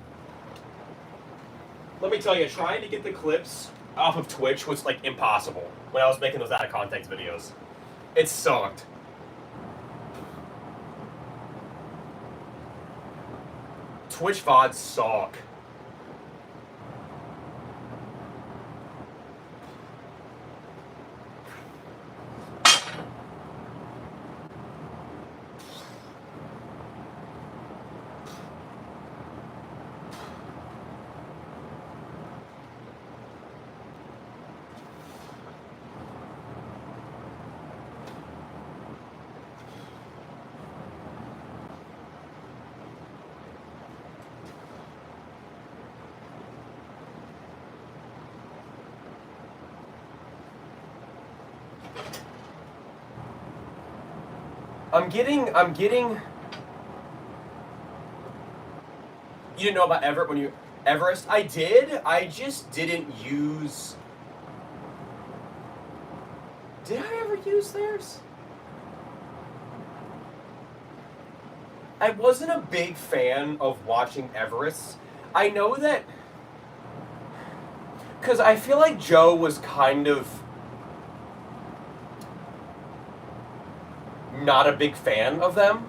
A: Let me tell you, trying to get the clips off of Twitch was like impossible when I was making those out of context videos. It sucked. Twitch VODs suck. I'm getting. You didn't know about Everest? I did. I just didn't use. Did I ever use theirs? I wasn't a big fan of watching Everest. I know that. Because I feel like Joe was kind of not a big fan of them,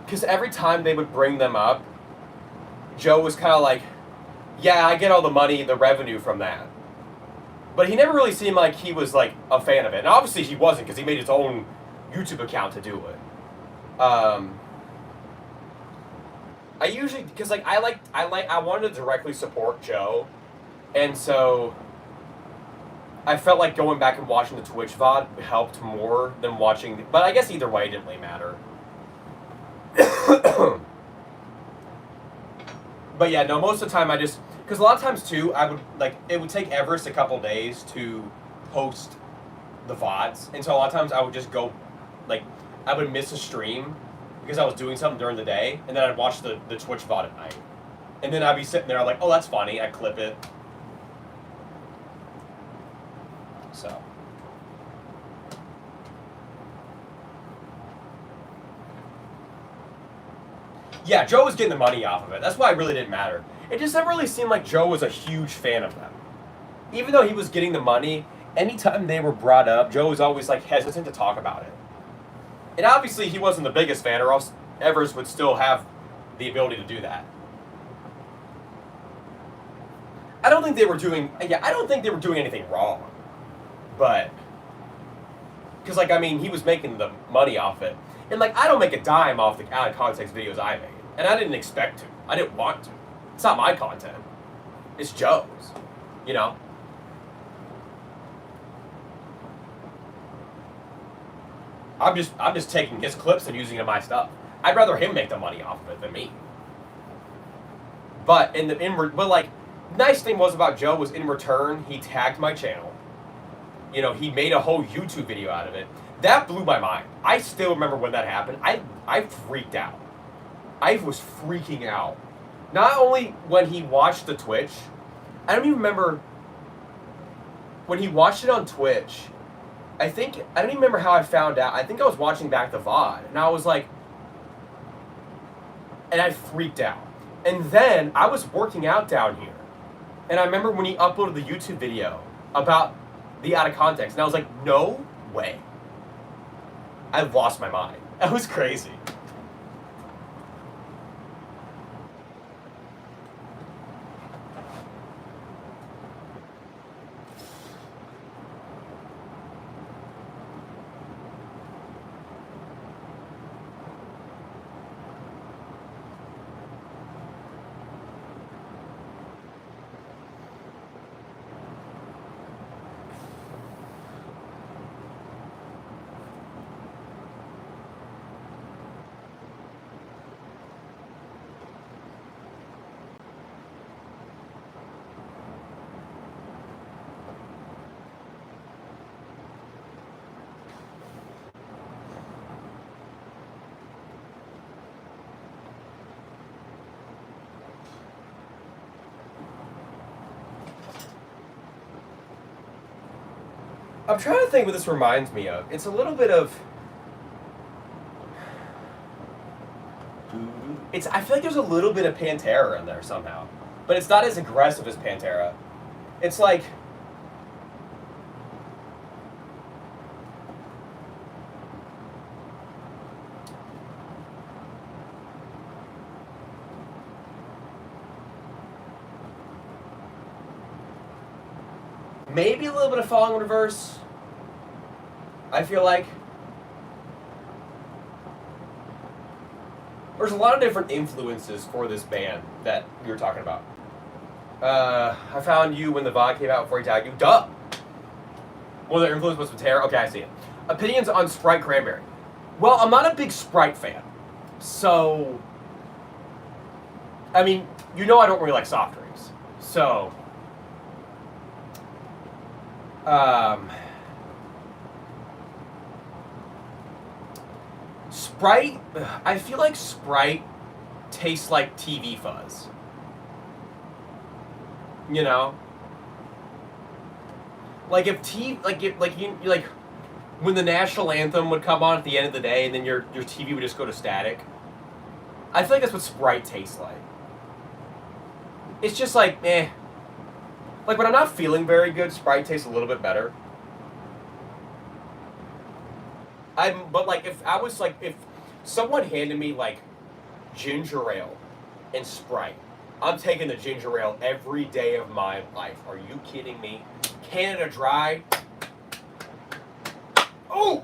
A: because every time they would bring them up, Joe was kind of like, yeah, I get all the money, the revenue from that. But he never really seemed like he was like a fan of it. And obviously he wasn't, because he made his own YouTube account to do it. I usually, because like I wanted to directly support Joe, and so I felt like going back and watching the Twitch VOD helped more than watching. But I guess either way, it didn't really matter. But yeah, no, most of the time I just, because a lot of times too, I would like, it would take Everest a couple days to post the VODs, and so a lot of times I would just go, like, I would miss a stream because I was doing something during the day, and then I'd watch the Twitch VOD at night, and then I'd be sitting there like, oh, that's funny, I'd clip it. So. Yeah, Joe was getting the money off of it. That's why it really didn't matter. It just never really seemed like Joe was a huge fan of them. Even though he was getting the money, anytime they were brought up, Joe was always like hesitant to talk about it. And obviously he wasn't the biggest fan, or else Evers would still have the ability to do that. I don't think they were doing anything wrong. But, because, like, I mean, he was making the money off it. And, like, I don't make a dime off the out-of-context videos I made. And I didn't expect to. I didn't want to. It's not my content. It's Joe's. You know? I'm just taking his clips and using it in my stuff. I'd rather him make the money off of it than me. But, but like, nice thing was about Joe was in return, he tagged my channel. You know, he made a whole YouTube video out of it. That blew my mind. I still remember when that happened. I freaked out. I was freaking out. Not only when he watched the Twitch, I don't even remember when he watched it on Twitch. I don't even remember how I found out. I think I was watching back the VOD, and I was like, and I freaked out. And then I was working out down here, and I remember when he uploaded the YouTube video about the out of context, and I was like, no way. I lost my mind. That was crazy. I'm trying to think what this reminds me of. It's a little bit of... I feel like there's a little bit of Pantera in there somehow. But it's not as aggressive as Pantera. It's like... maybe a little bit of Falling in Reverse. I feel like. There's a lot of different influences for this band that we were talking about. I found you when the VOD came out before he tagged you. Duh! Well, their influence was Pantera. Okay, I see it. Opinions on Sprite Cranberry. Well, I'm not a big Sprite fan. So... I mean, you know I don't really like soft drinks. So... Sprite, I feel like Sprite tastes like TV fuzz. You know? Like if when the national anthem would come on at the end of the day and then your TV would just go to static. I feel like that's what Sprite tastes like. It's just like, eh. Like when I'm not feeling very good, Sprite tastes a little bit better. But like if someone handed me like ginger ale and Sprite, I'm taking the ginger ale every day of my life. Are you kidding me? Canada Dry. Oh!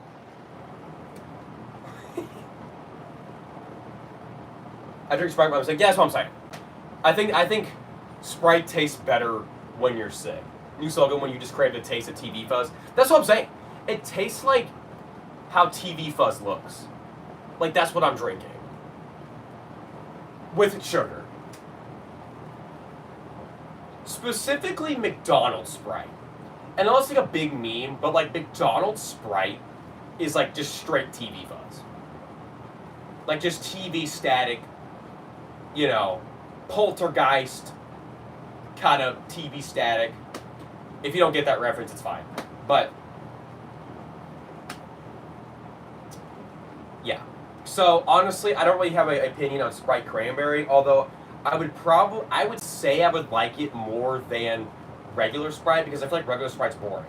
A: I drink Sprite when I'm sick. Yeah, that's what I'm saying. I think Sprite tastes better when you're sick. New slogan when you just crave the taste of TV fuzz. That's what I'm saying. It tastes like how TV fuzz looks. Like that's what I'm drinking. With sugar. Specifically McDonald's Sprite. And I know it's like a big meme, but like McDonald's Sprite is like just straight TV fuzz. Like just TV static, you know, poltergeist kind of TV static. If you don't get that reference, it's fine. But yeah. So honestly, I don't really have an opinion on Sprite Cranberry, although I would say I would like it more than regular Sprite because I feel like regular Sprite's boring.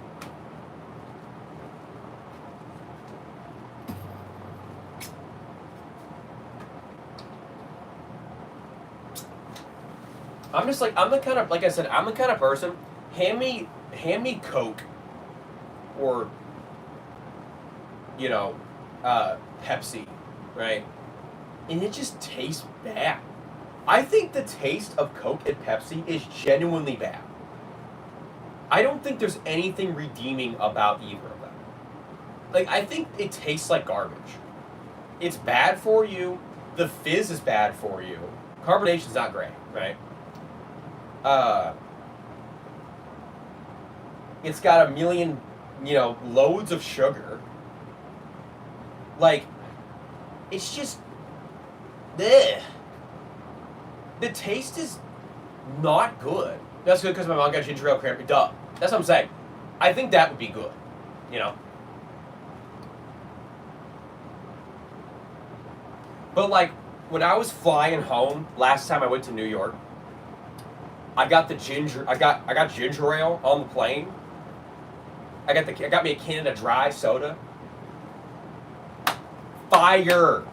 A: I'm the kind of person, hand me Coke or, you know, Pepsi, right? And it just tastes bad. I think the taste of Coke and Pepsi is genuinely bad. I don't think there's anything redeeming about either of them. Like, I think it tastes like garbage. It's bad for you. The fizz is bad for you. Carbonation's not great, right? It's got a million, you know, loads of sugar. Like, it's just, bleh. the taste is not good. That's good because my mom got ginger ale cranberry. Duh. That's what I'm saying. I think that would be good. You know? But like, when I was flying home last time I went to New York, I got I got ginger ale on the plane. I got me a Canada Dry soda. Fire.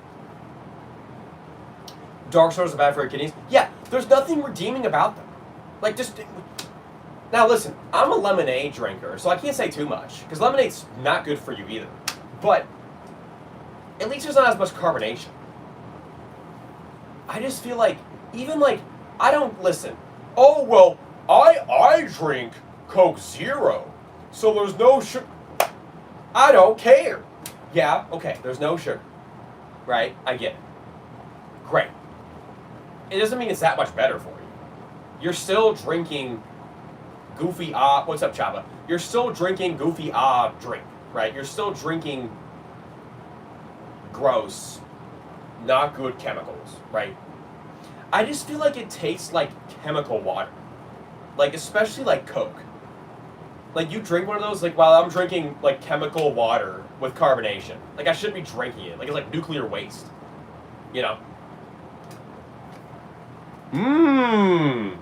A: Dark sodas are bad for your kidneys. Yeah, there's nothing redeeming about them. Like, just now listen, I'm a lemonade drinker, so I can't say too much because lemonade's not good for you either. But at least there's not as much carbonation. I just feel like even like I don't listen. Oh well, I drink Coke Zero, so there's no sugar. I don't care. Yeah, okay, there's no sugar. Right? I get it. Great. It doesn't mean it's that much better for you. You're still drinking goofy what's up, Chaba? You're still drinking goofy drink, right? You're still drinking gross, not good chemicals, right? I just feel like it tastes like chemical water. Like, especially like Coke. Like, you drink one of those, like, while I'm drinking, like, chemical water with carbonation. Like, I shouldn't be drinking it. Like, it's like nuclear waste. You know? Mmm.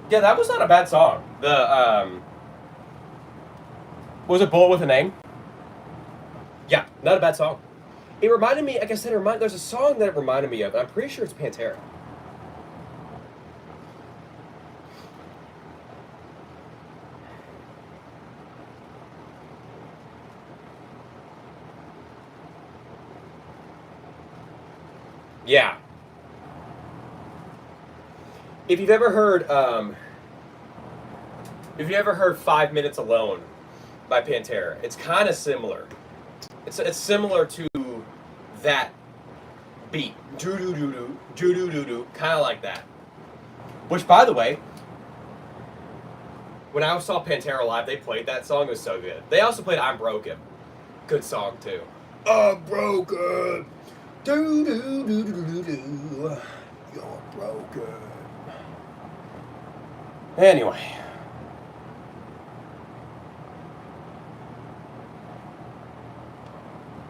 A: Yeah, that was not a bad song. Was it Bullet with a Name? Yeah, not a bad song. It reminded me, like I said, there's a song that it reminded me of, and I'm pretty sure it's Pantera. Yeah. If you've ever heard 5 Minutes Alone by Pantera, it's kind of similar. It's similar to that beat. Doo doo doo doo, doo doo doo doo, kind of like that. Which, by the way, when I saw Pantera live, they played that song. It was so good. They also played I'm Broken. Good song, too. I'm broken. Doo doo doo doo doo doo. You're broken. Anyway.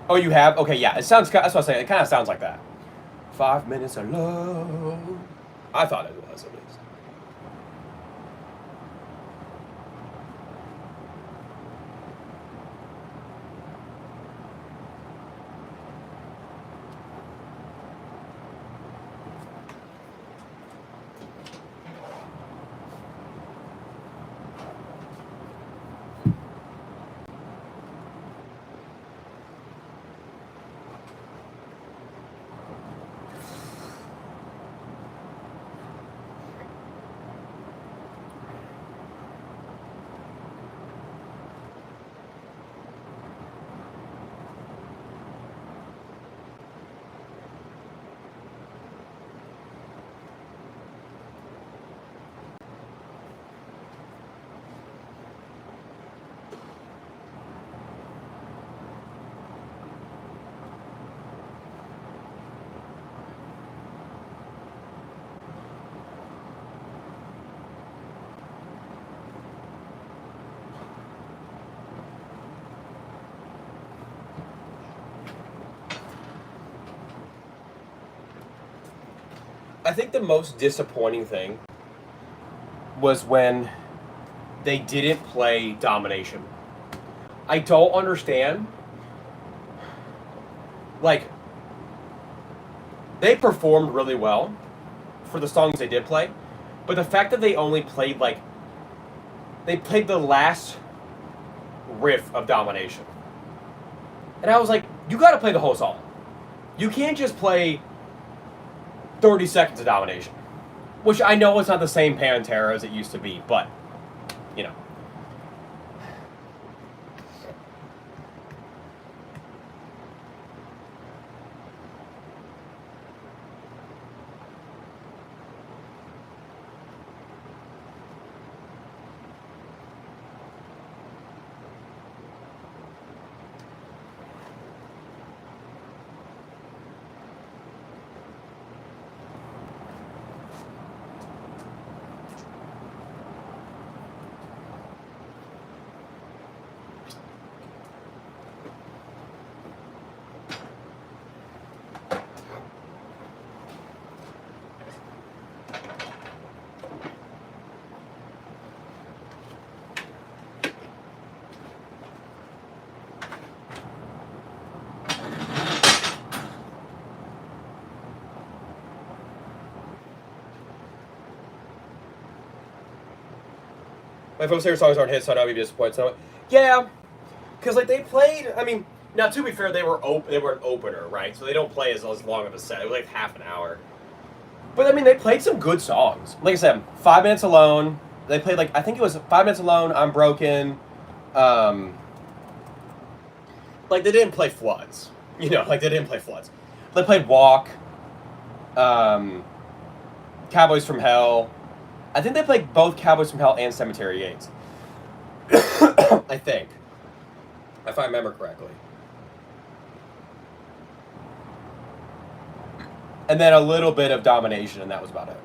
A: Oh, you have? Okay, yeah. It sounds. That's what I was saying. It kind of sounds like that. 5 minutes alone. I thought it was at least. I think the most disappointing thing was when they didn't play Domination. I don't understand. Like, they performed really well for the songs they did play, but the fact that they only played, like, they played the last riff of Domination. And I was like, you gotta play the whole song. You can't just play 30 seconds of Domination. Which I know it's not the same Pantera as it used to be, but, you know. My folks' favorite songs aren't hits, so I'd be disappointed. So, yeah, because like they played. I mean, now to be fair, they were They were an opener, right? So they don't play as long of a set. It was like half an hour. But I mean, they played some good songs. Like I said, 5 Minutes Alone. They played like I think it was 5 Minutes Alone. I'm Broken. Um, like they didn't play Floods. You know, like they didn't play Floods. They played Walk. Um, Cowboys from Hell. I think they played both Cowboys from Hell and Cemetery Gates. I think, if I remember correctly. And then a little bit of Domination, and that was about it.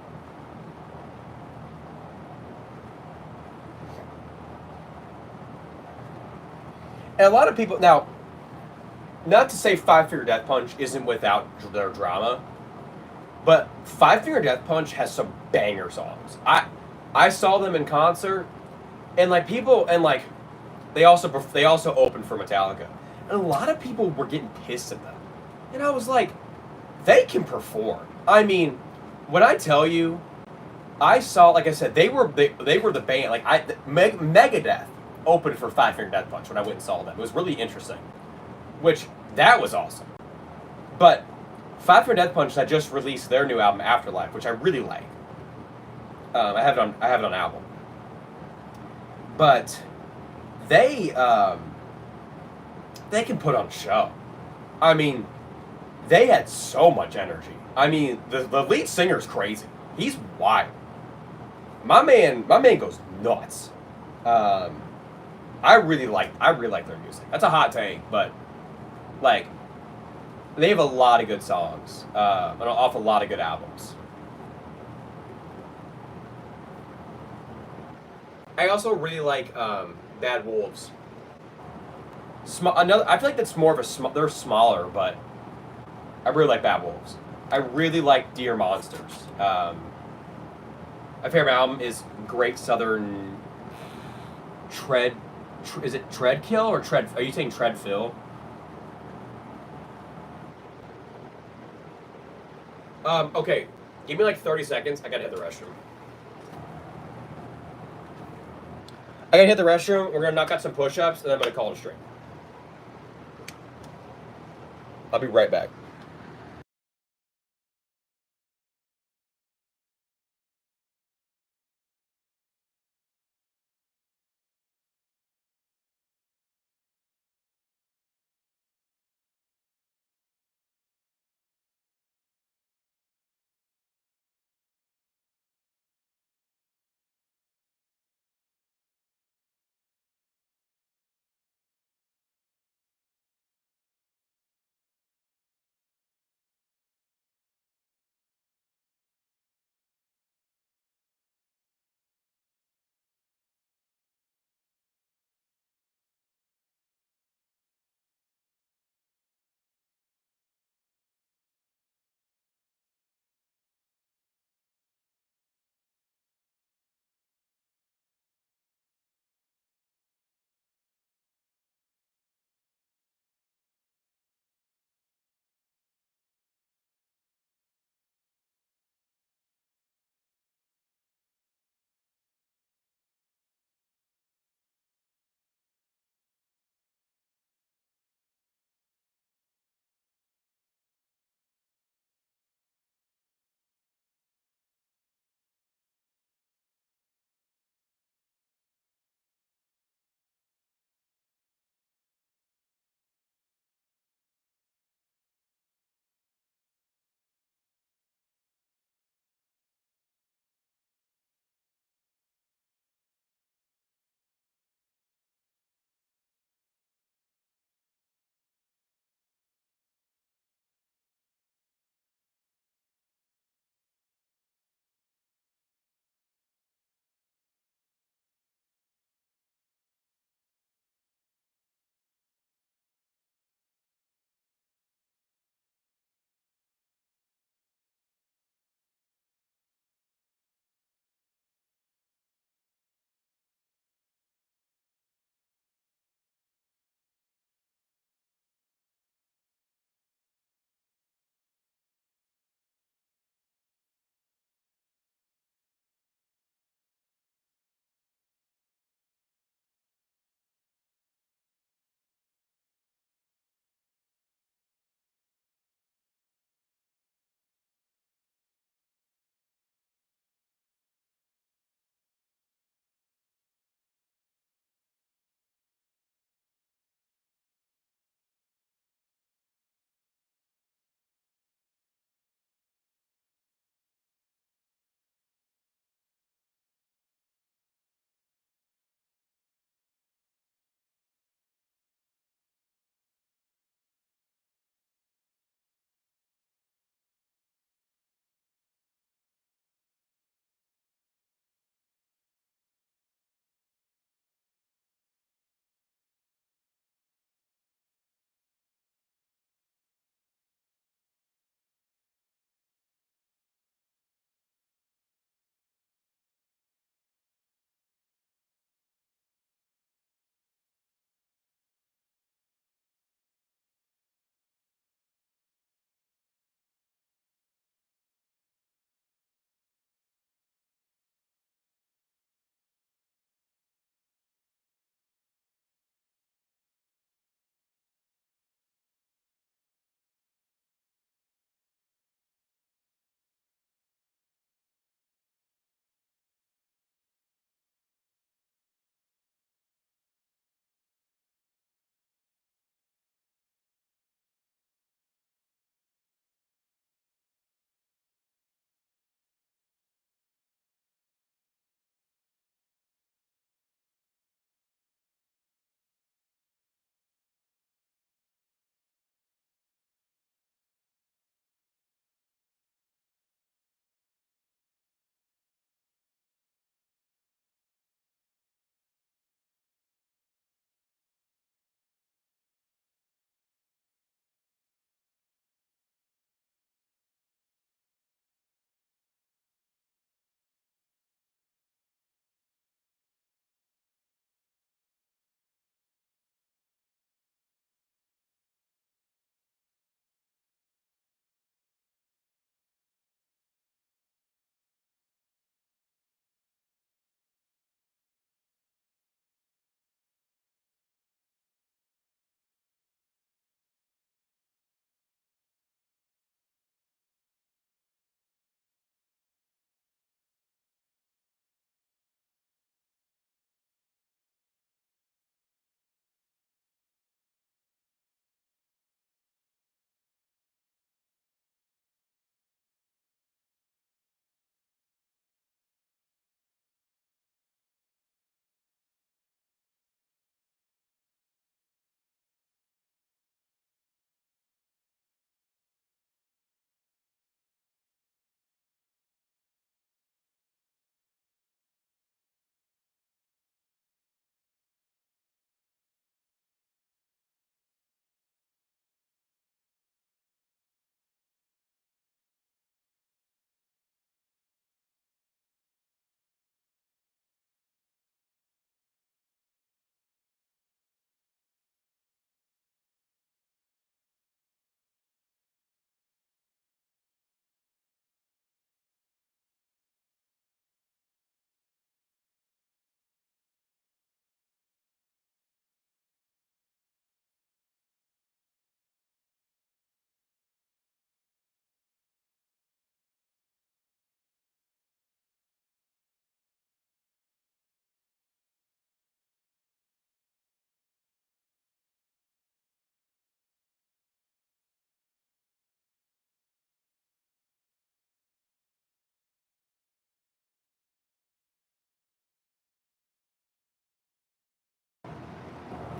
A: And a lot of people now, not to say Five Finger Death Punch isn't without their drama, but Five Finger Death Punch has some banger songs. I saw them in concert, and like people and like they also opened for Metallica, and a lot of people were getting pissed at them, and I was like, they can perform. I mean, when I tell you, I saw, like I said, they were the band. Like Megadeth opened for Five Finger Death Punch when I went and saw them. It was really interesting, which that was awesome. But Five Finger Death Punch had just released their new album Afterlife, which I really like. I have it on album, but they can put on a show. I mean, they had so much energy. I mean, the lead singer's crazy. He's wild. My man goes nuts. I really like their music. That's a hot take, but like they have a lot of good songs, and an awful lot of good albums. I also really like Bad Wolves. Another, I feel like that's more of they're smaller, but I really like Bad Wolves. I really like Dear Monsters. My favorite album is Great Southern Tread. Is it Treadkill or Tread? Are you saying Treadfill? Okay. Give me like 30 seconds. I gotta hit the restroom. I gotta hit the restroom. We're gonna knock out some push-ups, and then I'm gonna call it a stream. I'll be right back.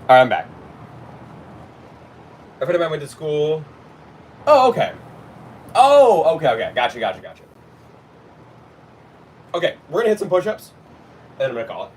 A: Alright, I'm back. A friend of mine went to school. Oh, okay. Oh, okay. Gotcha. Okay, we're gonna hit some push-ups, and I'm gonna call it.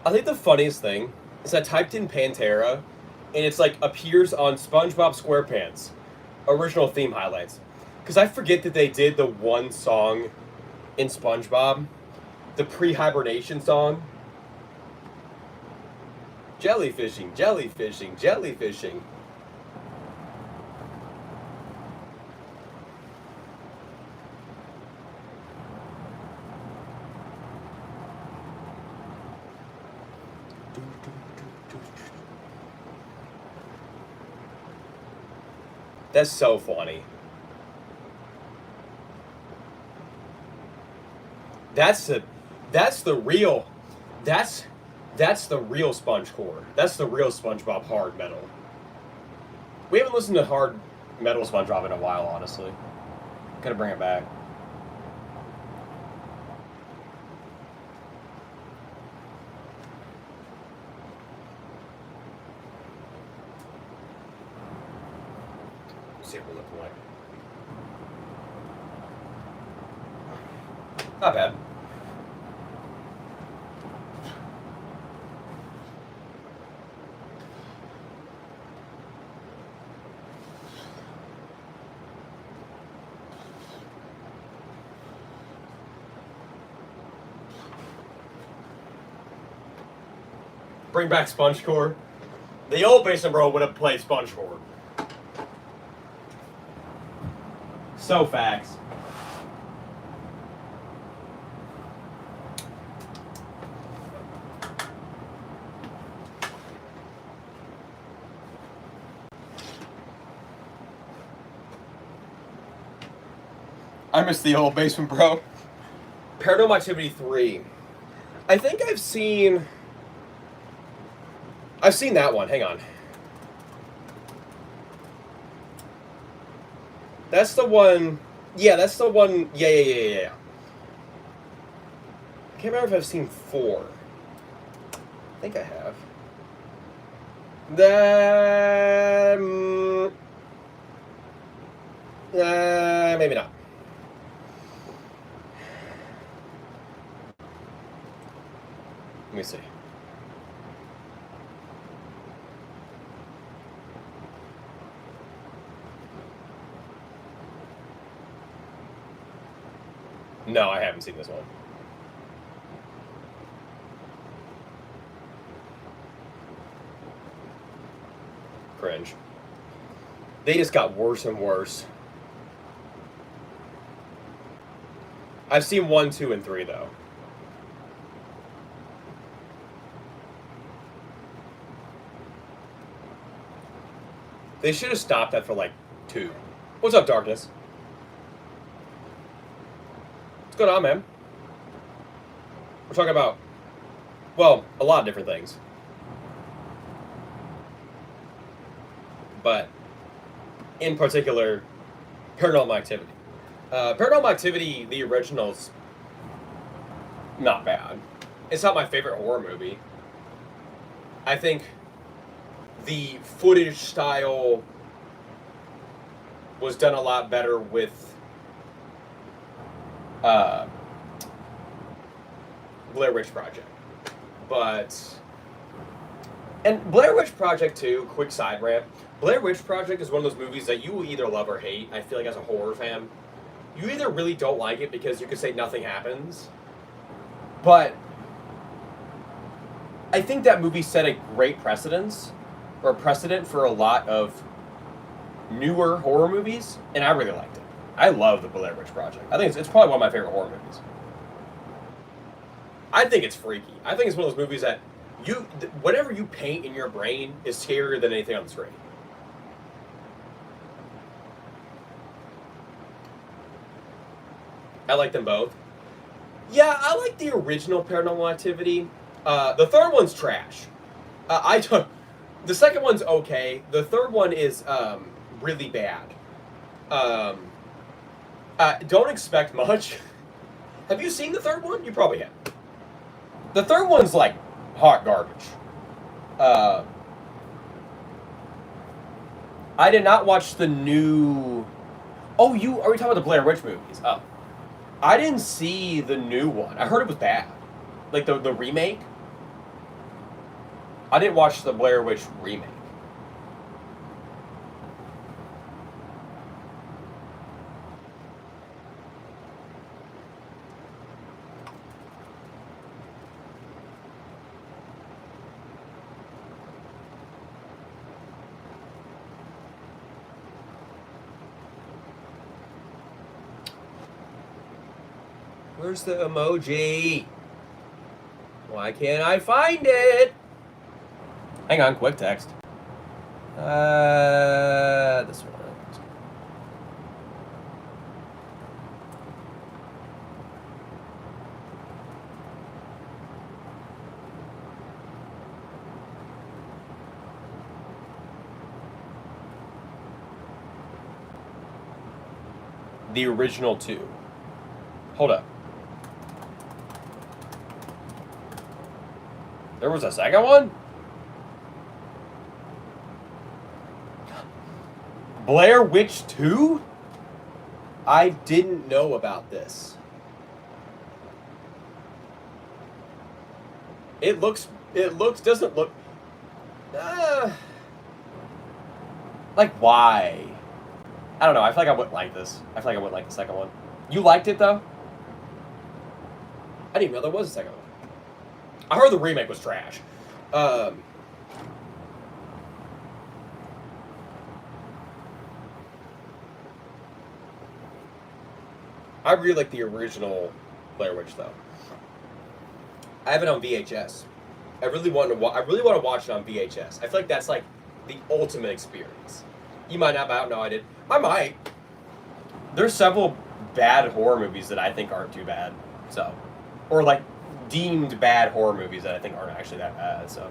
A: I think the funniest thing is I typed in Pantera, and it's like appears on SpongeBob SquarePants original theme highlights. Because I forget that they did the one song in SpongeBob, the pre-hibernation song. Jellyfishing. That's so funny. That's the real sponge core. That's the real SpongeBob hard metal. We haven't listened to hard metal SpongeBob in a while, honestly. Gotta bring it back. See what we're looking like. Not bad. Bring back SpongeCore. The old Basin Bro would have played SpongeCore. So facts. I miss the old Basement Bro. Paranormal Activity 3. I think I've seen that one. Hang on. That's the one. Yeah, that's the one. Yeah. I can't remember if I've seen 4. I think I have. Maybe not. Let me see. No, I haven't seen this one. Cringe. They just got worse and worse. I've seen 1, 2, and 3, though. They should have stopped that for, like, 2. What's up, Darkness? What's going on, man? We're talking about, well, a lot of different things. But, in particular, Paranormal Activity. Paranormal Activity, the original's not bad. It's not my favorite horror movie. I think the footage style was done a lot better with Blair Witch Project. And Blair Witch Project 2, quick side rant, Blair Witch Project is one of those movies that you will either love or hate, I feel like, as a horror fan. You either really don't like it because you could say nothing happens, but I think that movie set a great precedent for a lot of newer horror movies, and I really liked it. I love the Blair Witch Project. I think it's probably one of my favorite horror movies. I think it's freaky. I think it's one of those movies that whatever you paint in your brain is scarier than anything on the screen. I like them both. Yeah, I like the original Paranormal Activity. The third one's trash. The second one's okay. The third one is really bad. Don't expect much. Have you seen the third one? You probably have. The third one's like hot garbage. I did not watch the new. Oh, are we talking about the Blair Witch movies? Oh, I didn't see the new one. I heard it was bad, like the remake. I didn't watch the Blair Witch remake. Where's the emoji? Why can't I find it? Hang on, quick text. This one. The original two. Hold up. There was a second one? Blair Witch 2? I didn't know about this. Doesn't look... like, why? I don't know, I feel like I wouldn't like this. I feel like I wouldn't like the second one. You liked it, though? I didn't even know there was a second one. I heard the remake was trash. I really like the original Blair Witch, though. I have it on VHS. I really want to watch it on VHS. I feel like that's like the ultimate experience. You might not, but I don't know. I did. I might. There's several bad horror movies that I think aren't too bad. So, or like deemed bad horror movies that I think aren't actually that bad. So,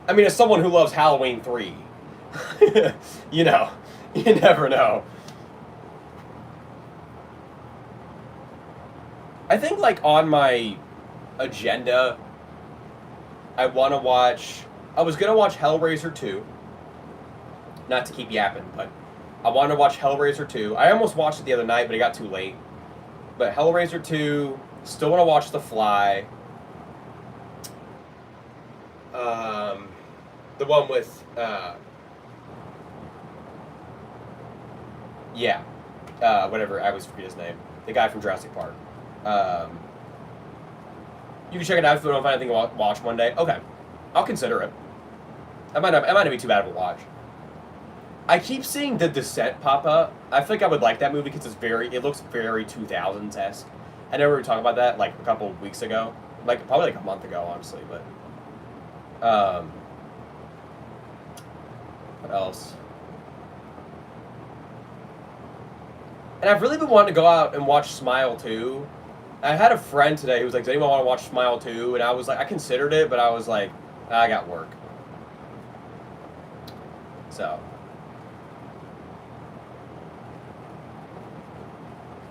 A: I mean, as someone who loves Halloween 3, you know, you never know. I think, like, on my agenda, I want to watch... I was going to watch Hellraiser 2. Not to keep yapping, but I wanted to watch Hellraiser 2. I almost watched it the other night, but it got too late. But Hellraiser 2, still want to watch The Fly. The one with... whatever, I always forget his name. The guy from Jurassic Park. You can check it out if you don't find anything to watch one day. Okay, I'll consider it. It might not be too bad of a watch. I keep seeing The Descent pop up. I think I would like that movie because it looks very 2000s-esque. I know we were talking about that like a couple of weeks ago, probably like a month ago, honestly. But what else? And I've really been wanting to go out and watch Smile 2. I had a friend today who was like, does anyone want to watch Smile 2? And I was like, I considered it, but I was like, I got work. So,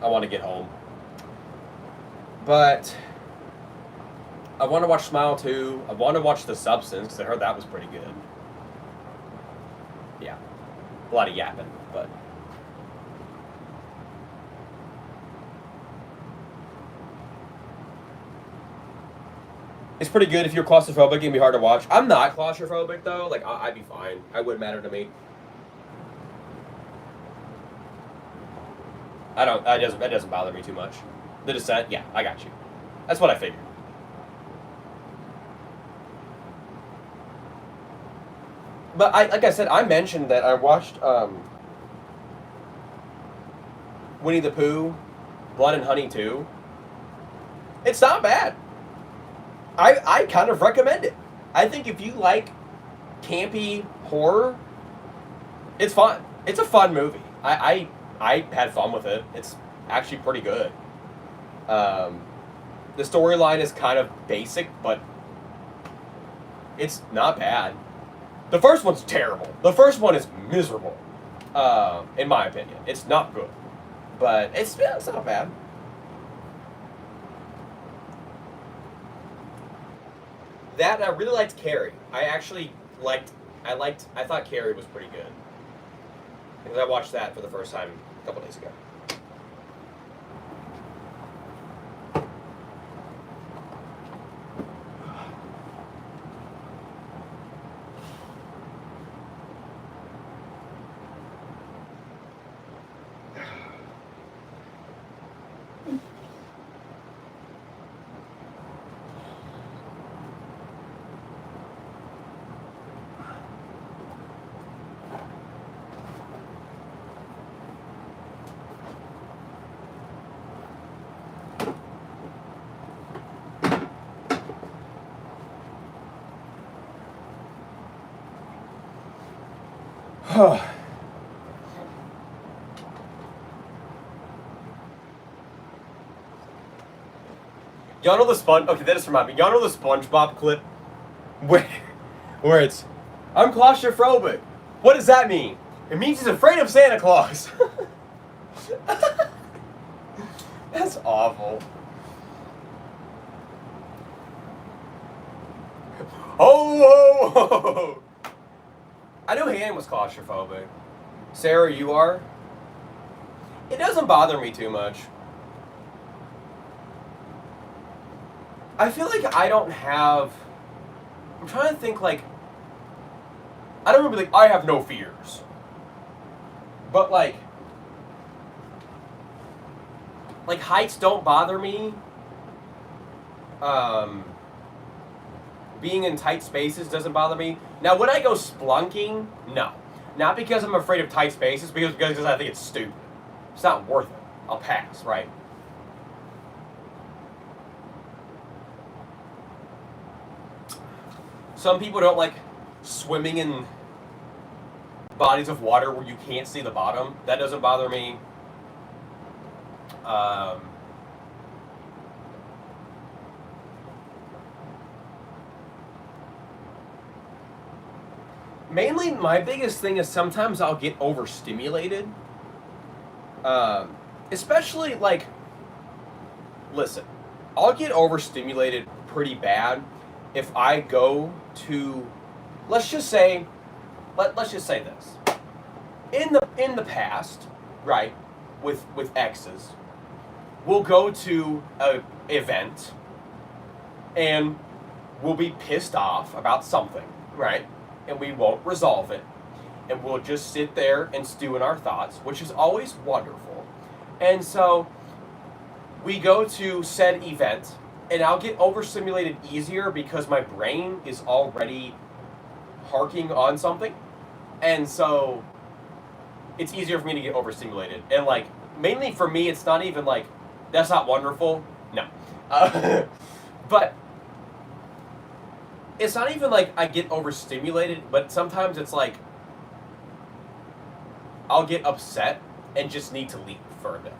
A: I want to get home. But I want to watch Smile 2. I want to watch The Substance because I heard that was pretty good. Yeah. A lot of yapping, but... It's pretty good if you're claustrophobic. It can be hard to watch. I'm not claustrophobic, though. Like, I'd be fine. It wouldn't matter to me. That doesn't bother me too much. The Descent, yeah, I got you. That's what I figured. But like I said, I mentioned that I watched Winnie the Pooh, Blood and Honey 2. It's not bad. I kind of recommend it. I think if you like campy horror, it's fun. It's a fun movie. I had fun with it. It's actually pretty good. The storyline is kind of basic, but it's not bad. The first one's terrible. The first one is miserable, in my opinion. It's not good, but it's not bad. That I really liked Carrie. I thought Carrie was pretty good. Because I watched that for the first time a couple days ago. Y'all know the Okay, that just reminded me. Y'all know the SpongeBob clip where it's, I'm claustrophobic. What does that mean? It means he's afraid of Santa Claus. That's awful. Oh, ho, ho, ho. I knew Han was claustrophobic. Sarah, you are? It doesn't bother me too much. I feel like I don't have... I'm trying to think, like... I don't remember, like, I have no fears. But, like... Like, heights don't bother me. Being in tight spaces doesn't bother me. Now, would I go splunking? No. Not because I'm afraid of tight spaces, because I think it's stupid. It's not worth it. I'll pass, right? Some people don't like swimming in bodies of water where you can't see the bottom. That doesn't bother me. Mainly, my biggest thing is sometimes I'll get overstimulated. Especially, like, listen, I'll get overstimulated pretty bad if I go to, let's just say this. In the past, right, with exes, we'll go to a event and we'll be pissed off about something, right? And we won't resolve it. And we'll just sit there and stew in our thoughts, which is always wonderful. And so we go to said event, and I'll get overstimulated easier because my brain is already harking on something. And so it's easier for me to get overstimulated. And, like, mainly for me, it's not even like, that's not wonderful. No. But it's not even like I get overstimulated, but sometimes it's like I'll get upset and just need to leave for a bit.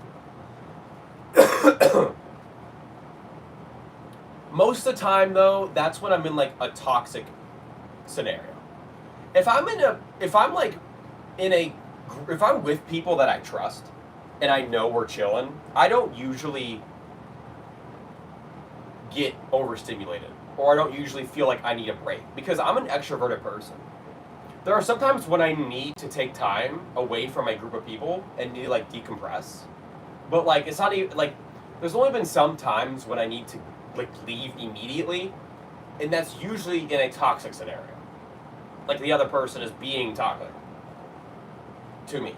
A: Most of the time, though, that's when I'm in like a toxic scenario. If I'm with people that I trust and I know we're chilling, I don't usually get overstimulated, or I don't usually feel like I need a break, because I'm an extroverted person. There are sometimes when I need to take time away from my group of people and need to, like, decompress. But, like, it's not even, like, there's only been some times when I need to, like, leave immediately, and that's usually in a toxic scenario. Like, the other person is being toxic to me.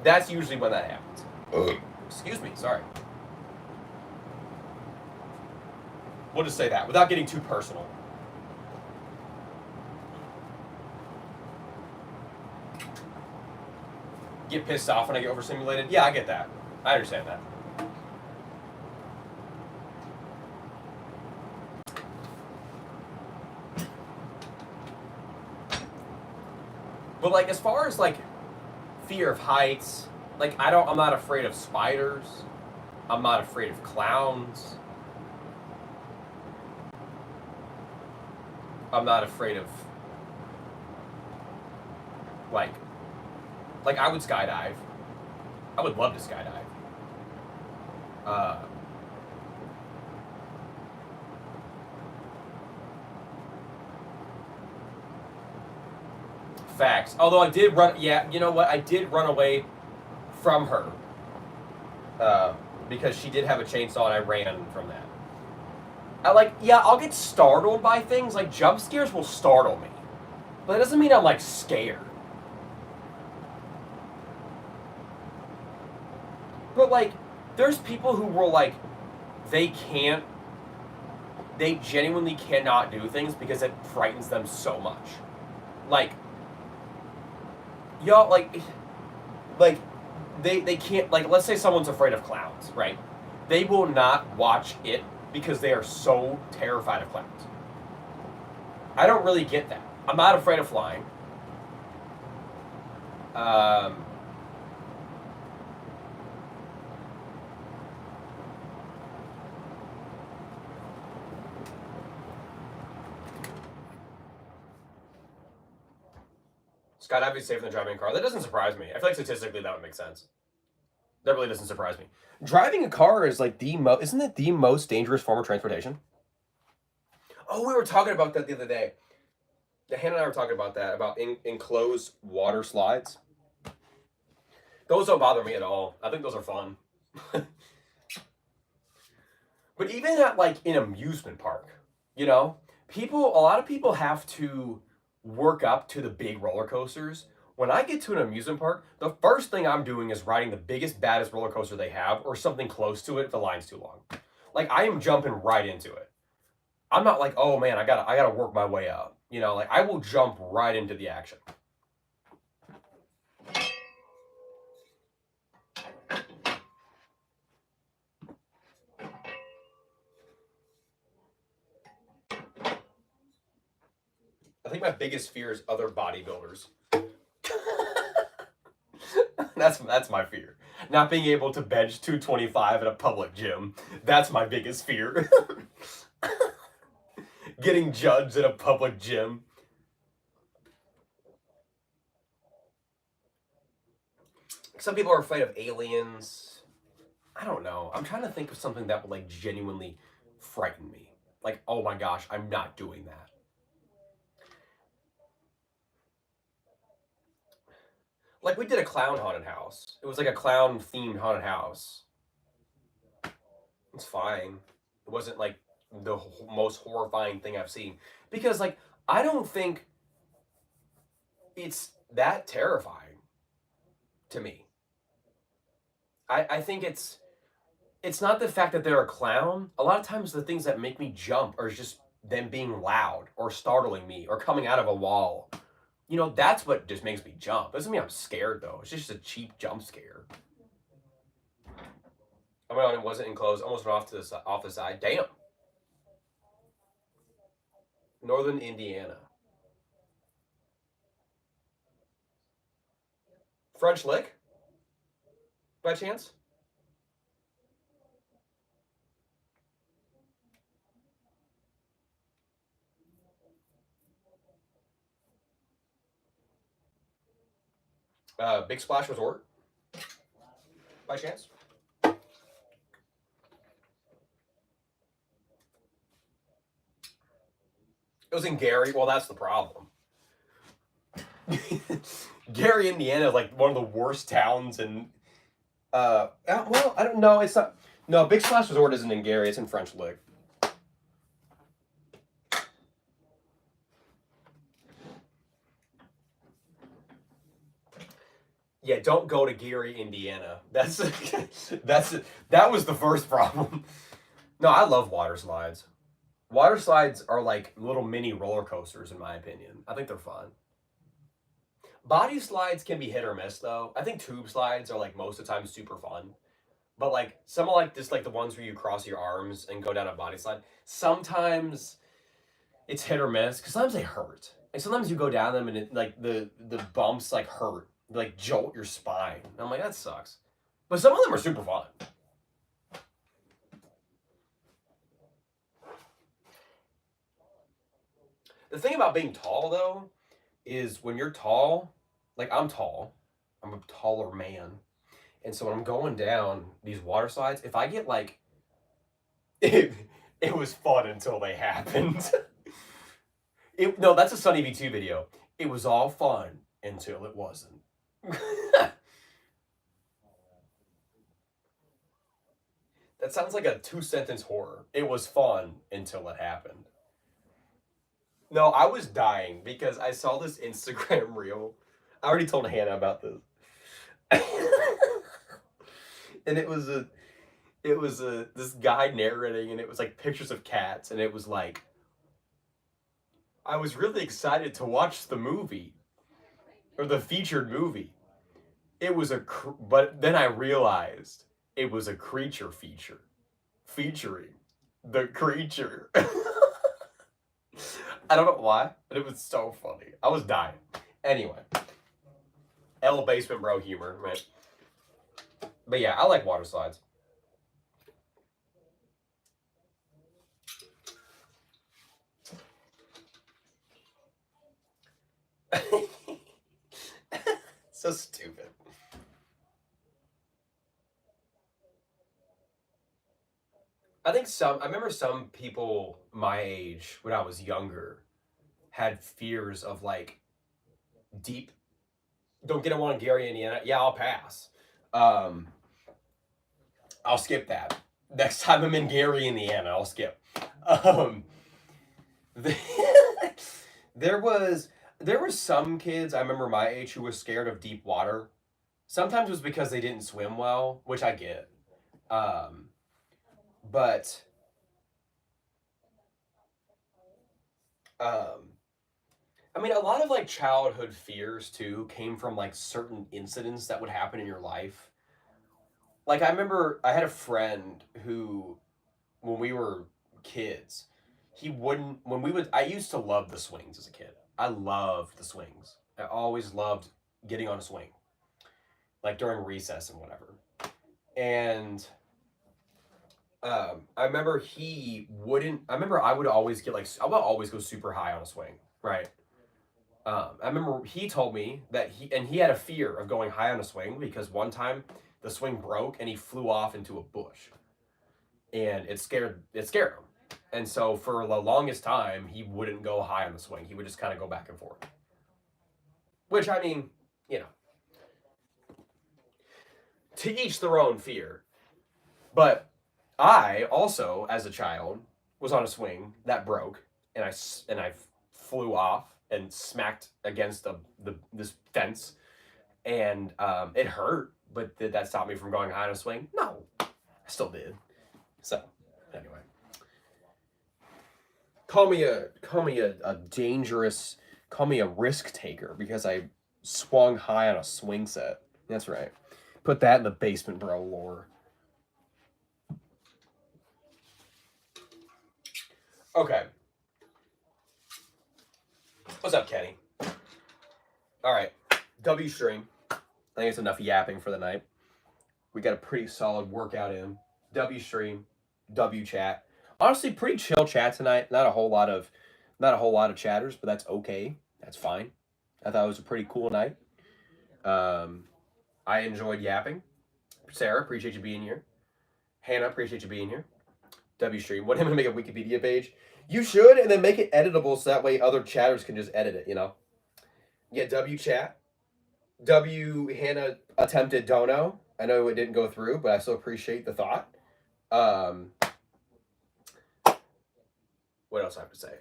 A: That's usually when that happens. Excuse me, sorry. We'll just say that, without getting too personal. get pissed off when I get overstimulated. Yeah, I get that. I understand that. But like, as far as like fear of heights, like I'm not afraid of spiders. I'm not afraid of clowns. I'm not afraid of like I would skydive. I would love to skydive. Facts. Although I did run, yeah, you know what? I did run away from her because she did have a chainsaw and I ran from that. I'll get startled by things. Like, jump scares will startle me. But that doesn't mean I'm, like, scared. But, like, there's people who will, like, they genuinely cannot do things because it frightens them so much. Like, y'all, like, they can't, like, let's say someone's afraid of clowns, right? They will not watch it because they are so terrified of clowns. I don't really get that. I'm not afraid of flying. Skydiving is safer than driving a car. That doesn't surprise me. I feel like statistically that would make sense. That really doesn't surprise me. Driving a car is like isn't it the most dangerous form of transportation? Oh, we were talking about that the other day. Hannah and I were talking about that, about enclosed water slides. Those don't bother me at all. I think those are fun. But even at like an amusement park, you know, a lot of people have to work up to the big roller coasters. When I get to an amusement park, the first thing I'm doing is riding the biggest, baddest roller coaster they have, or something close to it if the line's too long. Like, I am jumping right into it. I'm not like, oh man, I gotta work my way up. You know, like, I will jump right into the action. I think my biggest fear is other bodybuilders. That's my fear. Not being able to bench 225 at a public gym. That's my biggest fear. Getting judged at a public gym. Some people are afraid of aliens. I don't know. I'm trying to think of something that would like genuinely frighten me. Like, oh my gosh, I'm not doing that. Like, we did a clown haunted house. It was like a clown themed haunted house. It's fine. It wasn't like the most horrifying thing I've seen. Because, like, I don't think it's that terrifying to me. I think it's not the fact that they're a clown. A lot of times the things that make me jump are just them being loud or startling me or coming out of a wall. You know, that's what just makes me jump. Doesn't mean I'm scared, though. It's just a cheap jump scare. I went on, it wasn't enclosed. Almost went off the side. Damn. Northern Indiana. French Lick? By chance? Big Splash Resort? By chance? It was in Gary. Well, that's the problem. Gary, Indiana is like one of the worst towns in. Well, I don't know. It's not. No, Big Splash Resort isn't in Gary. It's in French Lick. Yeah, don't go to Gary, Indiana. That was the first problem. No, I love water slides. Water slides are like little mini roller coasters, in my opinion. I think they're fun. Body slides can be hit or miss though. I think tube slides are like most of the time super fun. But like some of like this like the ones where you cross your arms and go down a body slide, sometimes it's hit or miss because sometimes they hurt. Like sometimes you go down them and it like the bumps like hurt, like jolt your spine. And I'm like, that sucks. But some of them are super fun. The thing about being tall though is when you're tall, like I'm tall, I'm a taller man. And so when I'm going down these water slides, if I get like it was fun until they happened. No, that's a Sunny V2 video. It was all fun until it wasn't. That sounds like a 2-sentence horror. It was fun until it happened. No, I was dying because I saw this Instagram reel. I already told Hannah about this. And it was this guy narrating, and it was like pictures of cats, and it was like, I was really excited to watch the movie or the featured movie. It was but then I realized it was a creature feature featuring the creature. I don't know why, but it was so funny. I was dying. Anyway, L basement bro humor, right? But yeah, I like water slides. So stupid. I remember some people my age when I was younger had fears of like deep. Don't get on Gary, Indiana. Yeah, I'll pass. Um, I'll skip that. Next time I'm in Gary, Indiana, I'll skip. Um, the, there was some kids I remember my age who were scared of deep water. Sometimes it was because they didn't swim well, which I get. Um, but um, I mean, a lot of like childhood fears too came from like certain incidents that would happen in your life. Like I remember I had a friend who, when we were kids, he wouldn't when we would I used to love the swings as a kid. I loved the swings. I always loved getting on a swing, like during recess and whatever. And I remember he wouldn't. I remember I would always get like I would always go super high on a swing, right? I remember he told me that he had a fear of going high on a swing because one time the swing broke and he flew off into a bush, and it scared him. And so for the longest time, he wouldn't go high on the swing. He would just kind of go back and forth. Which I mean, you know, to each their own fear. But I also, as a child, was on a swing that broke, and I flew off and smacked against this fence, and it hurt. But did that stop me from going high on a swing? No, I still did. So anyway, call me a dangerous, call me a risk taker because I swung high on a swing set. That's right. Put that in the basement bro lore. Okay. What's up, Kenny? All right. W stream. I think it's enough yapping for the night. We got a pretty solid workout in. W stream, W chat. Honestly, pretty chill chat tonight. Not a whole lot of chatters, but that's okay. That's fine. I thought it was a pretty cool night. Um, I enjoyed yapping. Sarah, appreciate you being here. Hannah, appreciate you being here. W stream. Want him to make a Wikipedia page? You should, and then make it editable so that way other chatters can just edit it. Yeah, W chat. W Hannah attempted dono. I know it didn't go through, but I still appreciate the thought. Um, what else I have to say?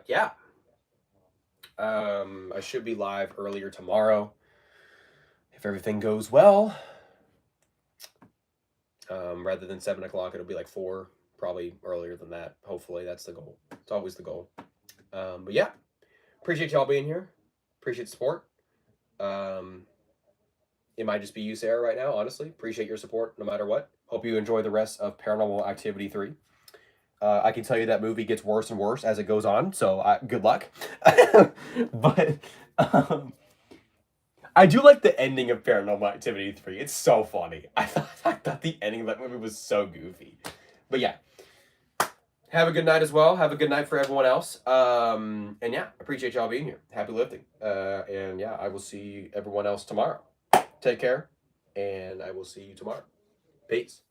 A: Yeah. I should be live earlier tomorrow if everything goes well. Rather than 7 o'clock, it'll be like 4, probably earlier than that. Hopefully, that's the goal. It's always the goal. But yeah, appreciate y'all being here. Appreciate the support. It might just be you, Sarah, right now, honestly. Appreciate your support no matter what. Hope you enjoy the rest of Paranormal Activity 3. I can tell you that movie gets worse and worse as it goes on, so good luck. But I do like the ending of Paranormal Activity 3. It's so funny. I thought the ending of that movie was so goofy. But yeah. Have a good night as well. Have a good night for everyone else. And yeah, appreciate y'all being here. Happy lifting. And yeah, I will see everyone else tomorrow. Take care, and I will see you tomorrow. Peace.